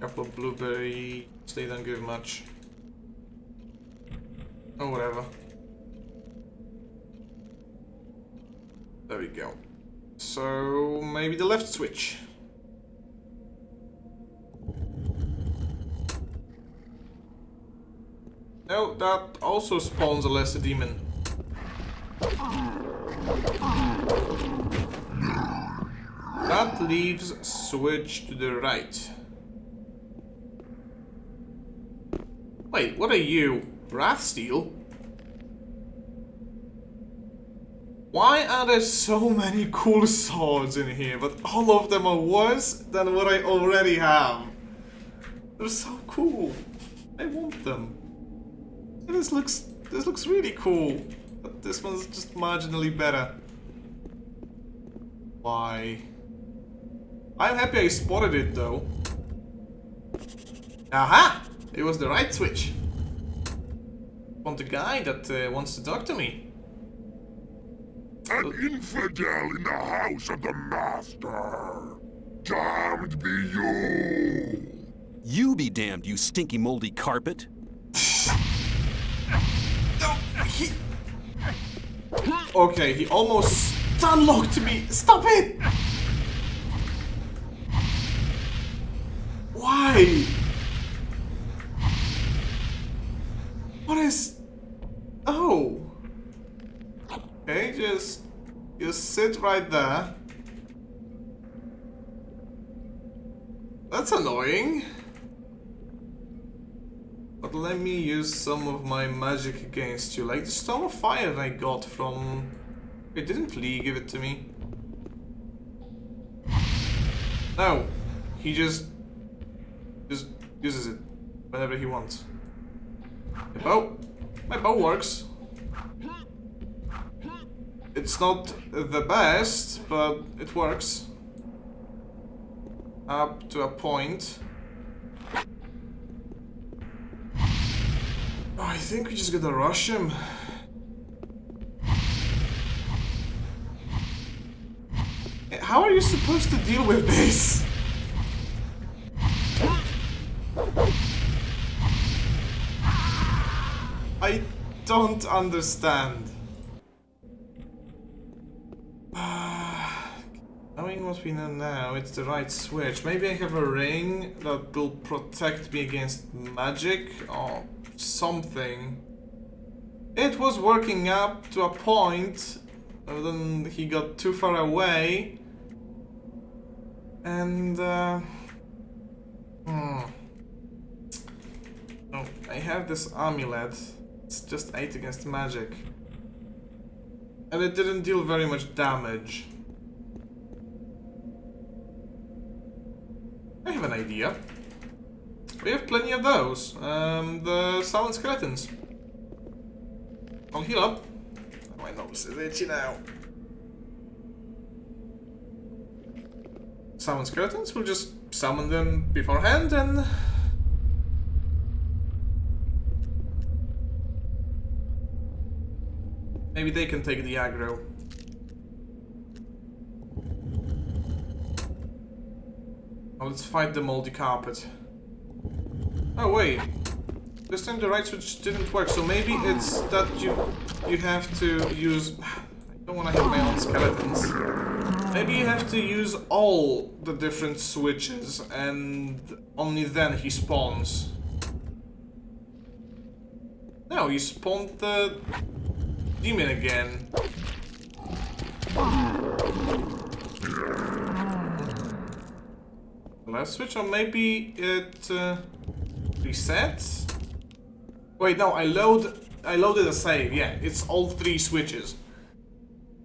Couple of blueberries. They don't give much. Oh, whatever. There we go. So, maybe the left switch. No, that also spawns a lesser demon. That leaves switch to the right. Wait, what are you? Wrathsteel? Why are there so many cool swords in here, but all of them are worse than what I already have? They're so cool. I want them. And this looks really cool, but this one's just marginally better. Why? I'm happy I spotted it though. Aha! It was the right switch. Want the guy that wants to talk to me. An infidel in the house of the Master. Damned be you! You be damned, you stinky moldy carpet. Okay, he almost unlocked me. Stop it! Why? What is... Oh. Okay, just sit right there. That's annoying. But let me use some of my magic against you. Like the Storm of Fire I got from... Wait, didn't Lee give it to me? No. He just uses it whenever he wants. My bow works. It's not the best, but it works. Up to a point. Oh, I think we just gotta rush him. How are you supposed to deal with this? I don't understand. Knowing what we know now, it's the right switch. Maybe I have a ring that will protect me against magic or something. It was working up to a point, but then he got too far away. And oh, I have this amulet. It's just 8 against magic. And it didn't deal very much damage. I have an idea. We have plenty of those. The summon skeletons. I'll heal up. My nose is itchy now. Summon skeletons, we'll just summon them beforehand and... maybe they can take the aggro. Now let's fight the moldy carpet. Oh wait, this time the right switch didn't work, so maybe it's that you have to use... I don't want to hit my own skeletons. Maybe you have to use all the different switches and only then he spawns. No, he spawned the demon again. The last switch, or maybe it resets? Wait, no, I loaded a save. Yeah, it's all 3 switches.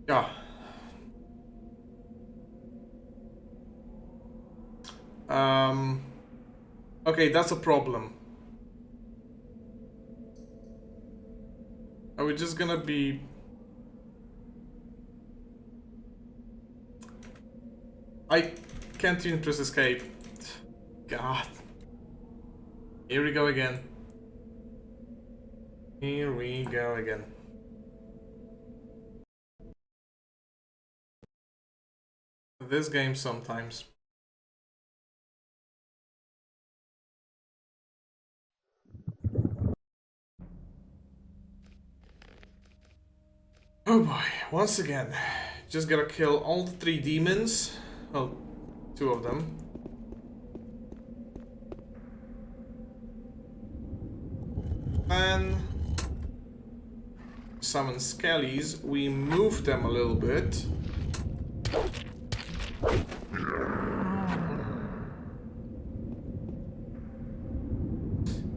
Yeah. Okay, that's a problem. Are we just gonna be... I can't even press escape. God. Here we go again. Here we go again. This game sometimes. Oh boy, once again. Just gotta kill all the 3 demons. Well, 2 of them. And summon skellies. We move them a little bit.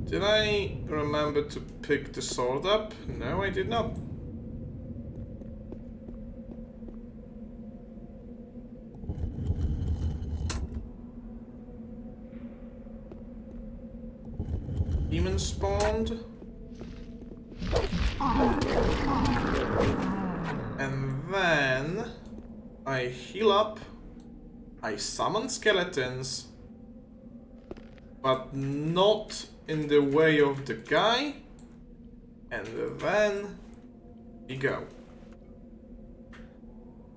Did I remember to pick the sword up? No, I did not. Demon spawned. And then I heal up. I summon skeletons. But not in the way of the guy. And then we go.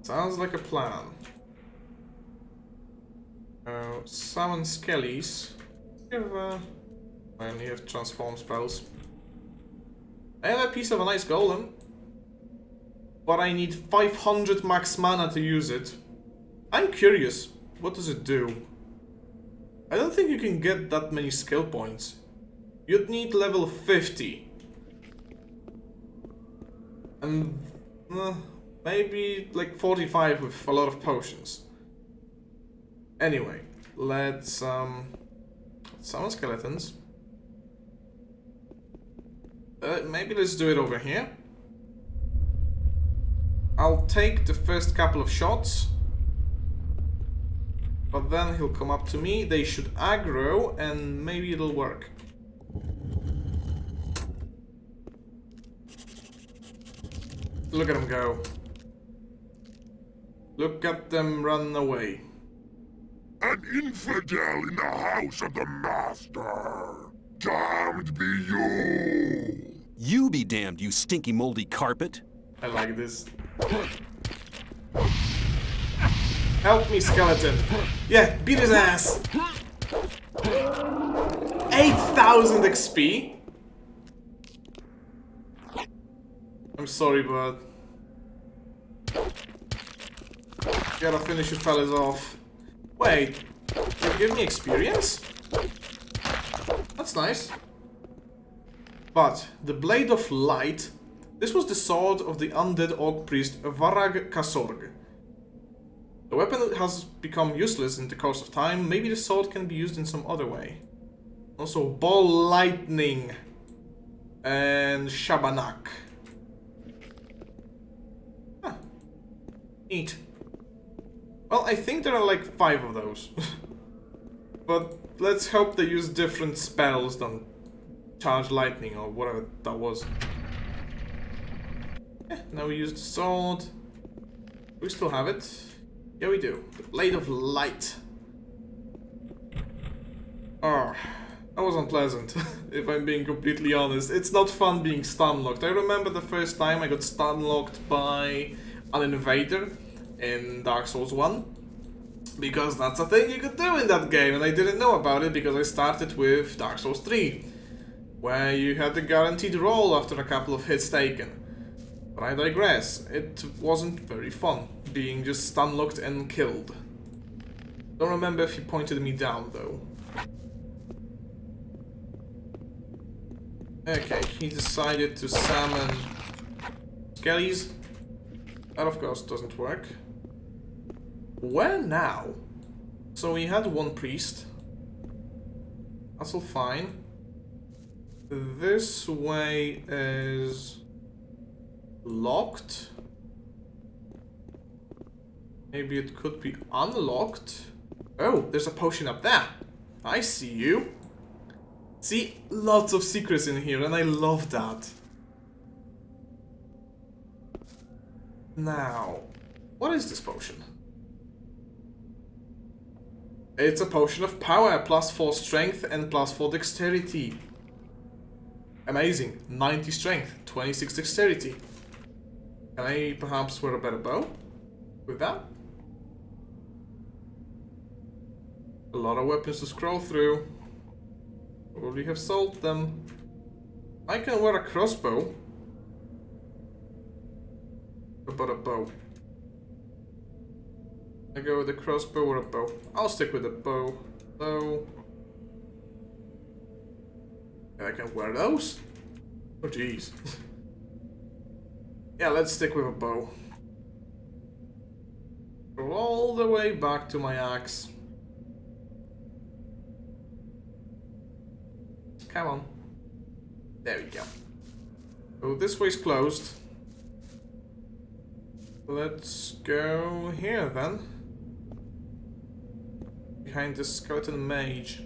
Sounds like a plan. Summon skellies. I only have transform spells. I have a piece of a nice golem. But I need 500 max mana to use it. I'm curious. What does it do? I don't think you can get that many skill points. You'd need level 50. And maybe like 45 with a lot of potions. Anyway, let's summon skeletons. Maybe let's do it over here. I'll take the first couple of shots. But then he'll come up to me, they should aggro, and maybe it'll work. Look at them go. Look at them run away. An infidel in the house of the master. Damned be you! You be damned, you stinky moldy carpet. I like this. Help me, skeleton. Yeah, beat his ass. 8,000 XP. I'm sorry, but gotta finish you fellas off. Wait, you give me experience? That's nice. But the Blade of Light. This was the sword of the undead orc priest Varag Kasorg. The weapon has become useless in the course of time. Maybe the sword can be used in some other way. Also, Ball Lightning and Shabanak. Huh. Neat. Well, I think there are like 5 of those. But let's hope they use different spells than Charge Lightning or whatever that was. Yeah, now we use the sword. We still have it. Yeah, we do. The Blade of Light. Oh, that was unpleasant, if I'm being completely honest. It's not fun being stun-locked. I remember the first time I got stun-locked by an invader in Dark Souls 1. Because that's a thing you could do in that game, and I didn't know about it because I started with Dark Souls 3. Where you had the guaranteed roll after a couple of hits taken. But I digress, it wasn't very fun, being just stun-locked and killed. Don't remember if he pointed me down, though. Okay, he decided to summon skellies. That, of course, doesn't work. Where now? So we had one priest. That's all fine. This way is locked. Maybe it could be unlocked. Oh, there's a potion up there. I see you. See, lots of secrets in here, and I love that. Now, what is this potion? It's a potion of power, +4 strength and +4 dexterity. Amazing. 90 strength, 26 dexterity. Can I perhaps wear a better bow with that? A lot of weapons to scroll through. Probably have sold them. I can wear a crossbow. What about a bow? I go with a crossbow or a bow. I'll stick with a bow. Bow. I can wear those? Oh jeez. Yeah, let's stick with a bow. Go all the way back to my axe. Come on. There we go. So this way's closed. Let's go here then. Behind the skeleton mage.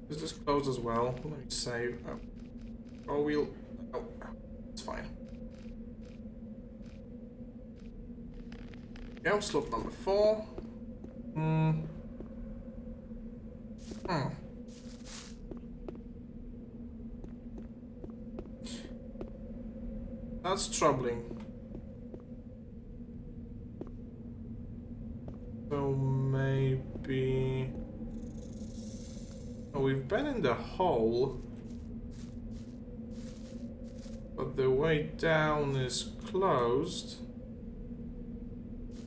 Is this closed as well? Let me save. Oh, we'll. Oh, it's fine. Go, slope number 4. That's troubling. So maybe... Oh, we've been in the hole. But the way down is closed.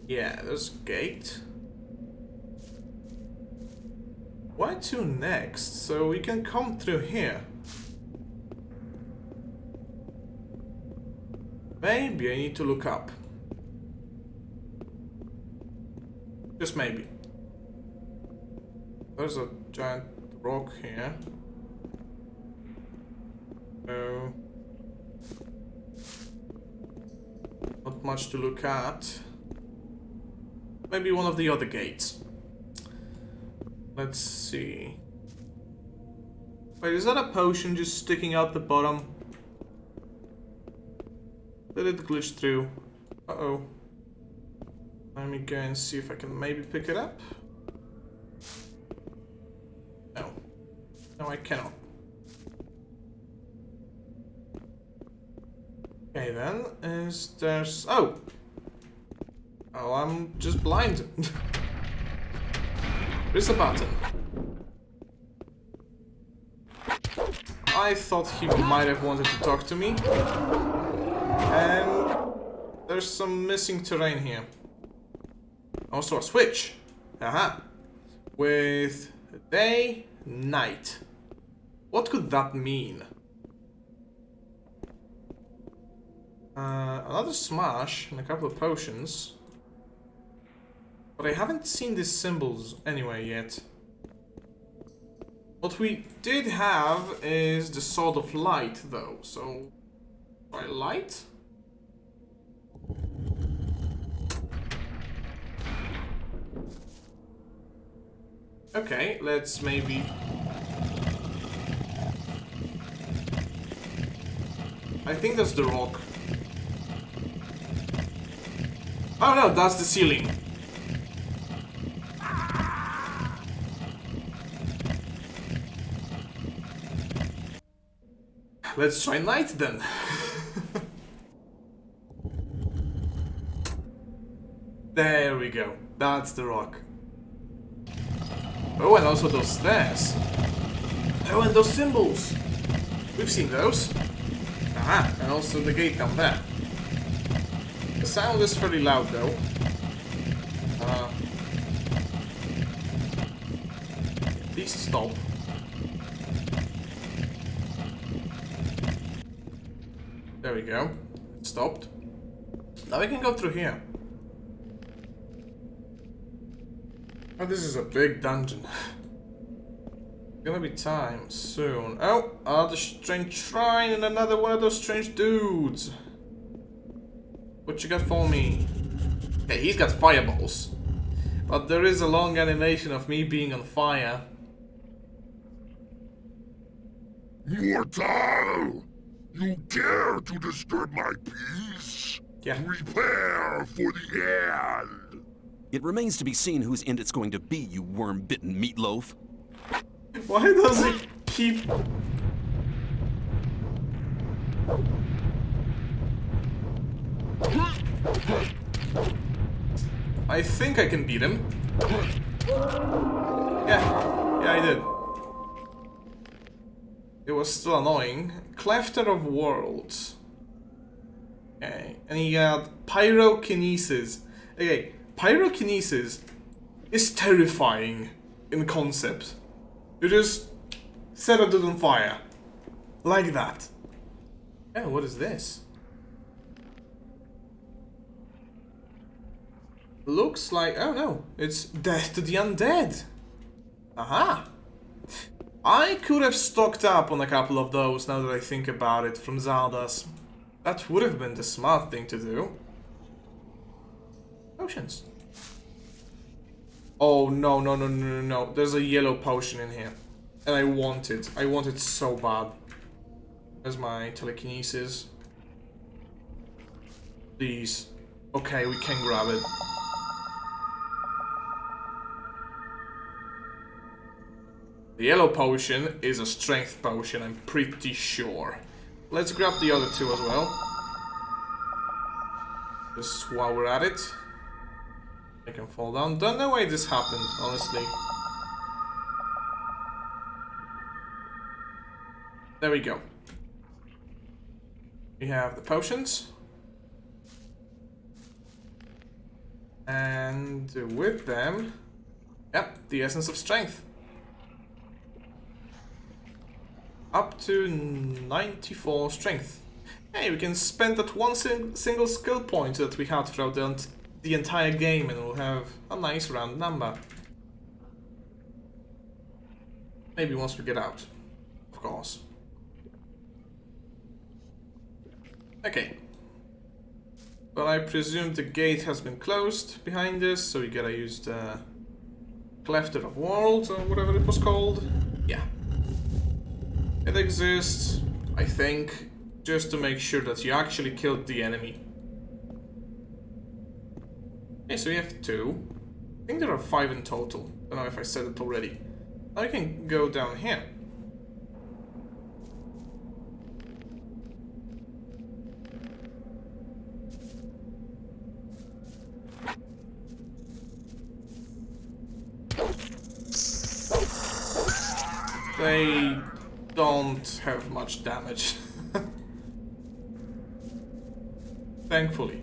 Yeah, there's a gate. Where to next? So we can come through here. Maybe I need to look up. Just maybe. There's a giant rock here. So... not much to look at. Maybe one of the other gates. Let's see. Wait, is that a potion just sticking out the bottom? Did it glitch through? Uh-oh. Let me go and see if I can maybe pick it up. No. No, I cannot. Okay then, there's... Oh! Oh, I'm just blind. There's a button. I thought he might have wanted to talk to me. And there's some missing terrain here. Also a switch. Aha. With day, night. What could that mean? Another smash and a couple of potions. But I haven't seen these symbols anyway yet. What we did have is the Sword of Light though, so... try light? Okay, let's maybe... I think that's the rock. Oh no, that's the ceiling. Let's try night then. There we go. That's the rock. Oh, and also those stairs. Oh, and those symbols. We've seen those. Aha, and also the gate down there. The sound is fairly loud though. Please stop. There we go. It stopped. Now we can go through here. Oh, this is a big dungeon. Gonna be time soon. Oh, another strange shrine and another one of those strange dudes. What you got for me? Hey, he's got fireballs. But there is a long animation of me being on fire. Mortal! You dare to disturb my peace? Yeah. Prepare for the end! It remains to be seen whose end it's going to be, you worm-bitten meatloaf. Why does he keep... I think I can beat him. Yeah, I did. It was still annoying. Clefter of Worlds. Okay, and he had Pyrokinesis. Okay, Pyrokinesis is terrifying in concept. You just set a dude on fire. Like that. Oh, what is this? Looks like... oh no, it's Death to the Undead. Aha! I could have stocked up on a couple of those now that I think about it from Zelda's. That would have been the smart thing to do. Potions. Oh no, no, no, no, no, no. There's a yellow potion in here. And I want it. I want it so bad. There's my telekinesis. Please. Okay, we can grab it. The yellow potion is a strength potion, I'm pretty sure. Let's grab the other two as well. Just while we're at it. I can fall down. Don't know why this happened, honestly. There we go. We have the potions. And with them, yep, the essence of strength. Up to 94 strength. Hey, we can spend that one single skill point that we had throughout the entire game and we'll have a nice round number. Maybe once we get out, of course. Okay. Well, I presume the gate has been closed behind us, so we gotta use the Clefter of Worlds or whatever it was called. Yeah. It exists, I think, just to make sure that you actually killed the enemy. Okay, so we have 2. I think there are 5 in total. Don't know if I said it already. Now we can go down here. They don't have much damage. Thankfully.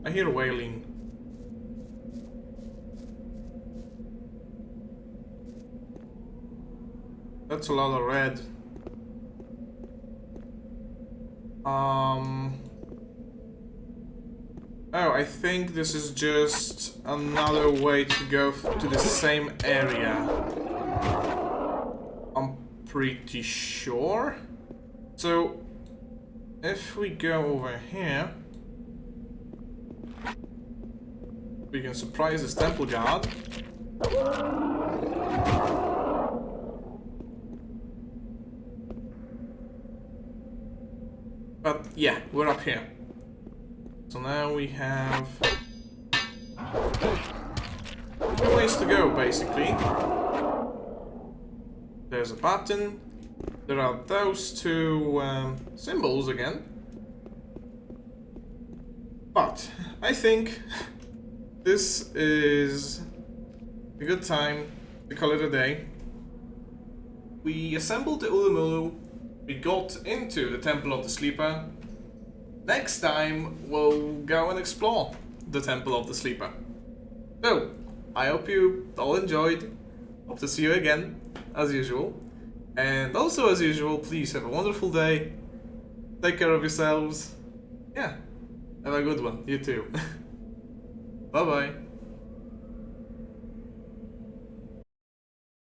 I hear wailing. That's a lot of red. Oh, I think this is just another way to go to the same area. I'm pretty sure. So, if we go over here, we can surprise this temple guard. But yeah, we're up here. So now we have 2 ways to go, basically. There's a button. There are those 2 symbols again. But I think this is a good time to call it a day. We assembled the ULU-MULU. We got into the Temple of the Sleeper. Next time, we'll go and explore the Temple of the Sleeper. So, I hope you all enjoyed. Hope to see you again, as usual. And also, as usual, please have a wonderful day. Take care of yourselves. Yeah, have a good one. You too. Bye-bye.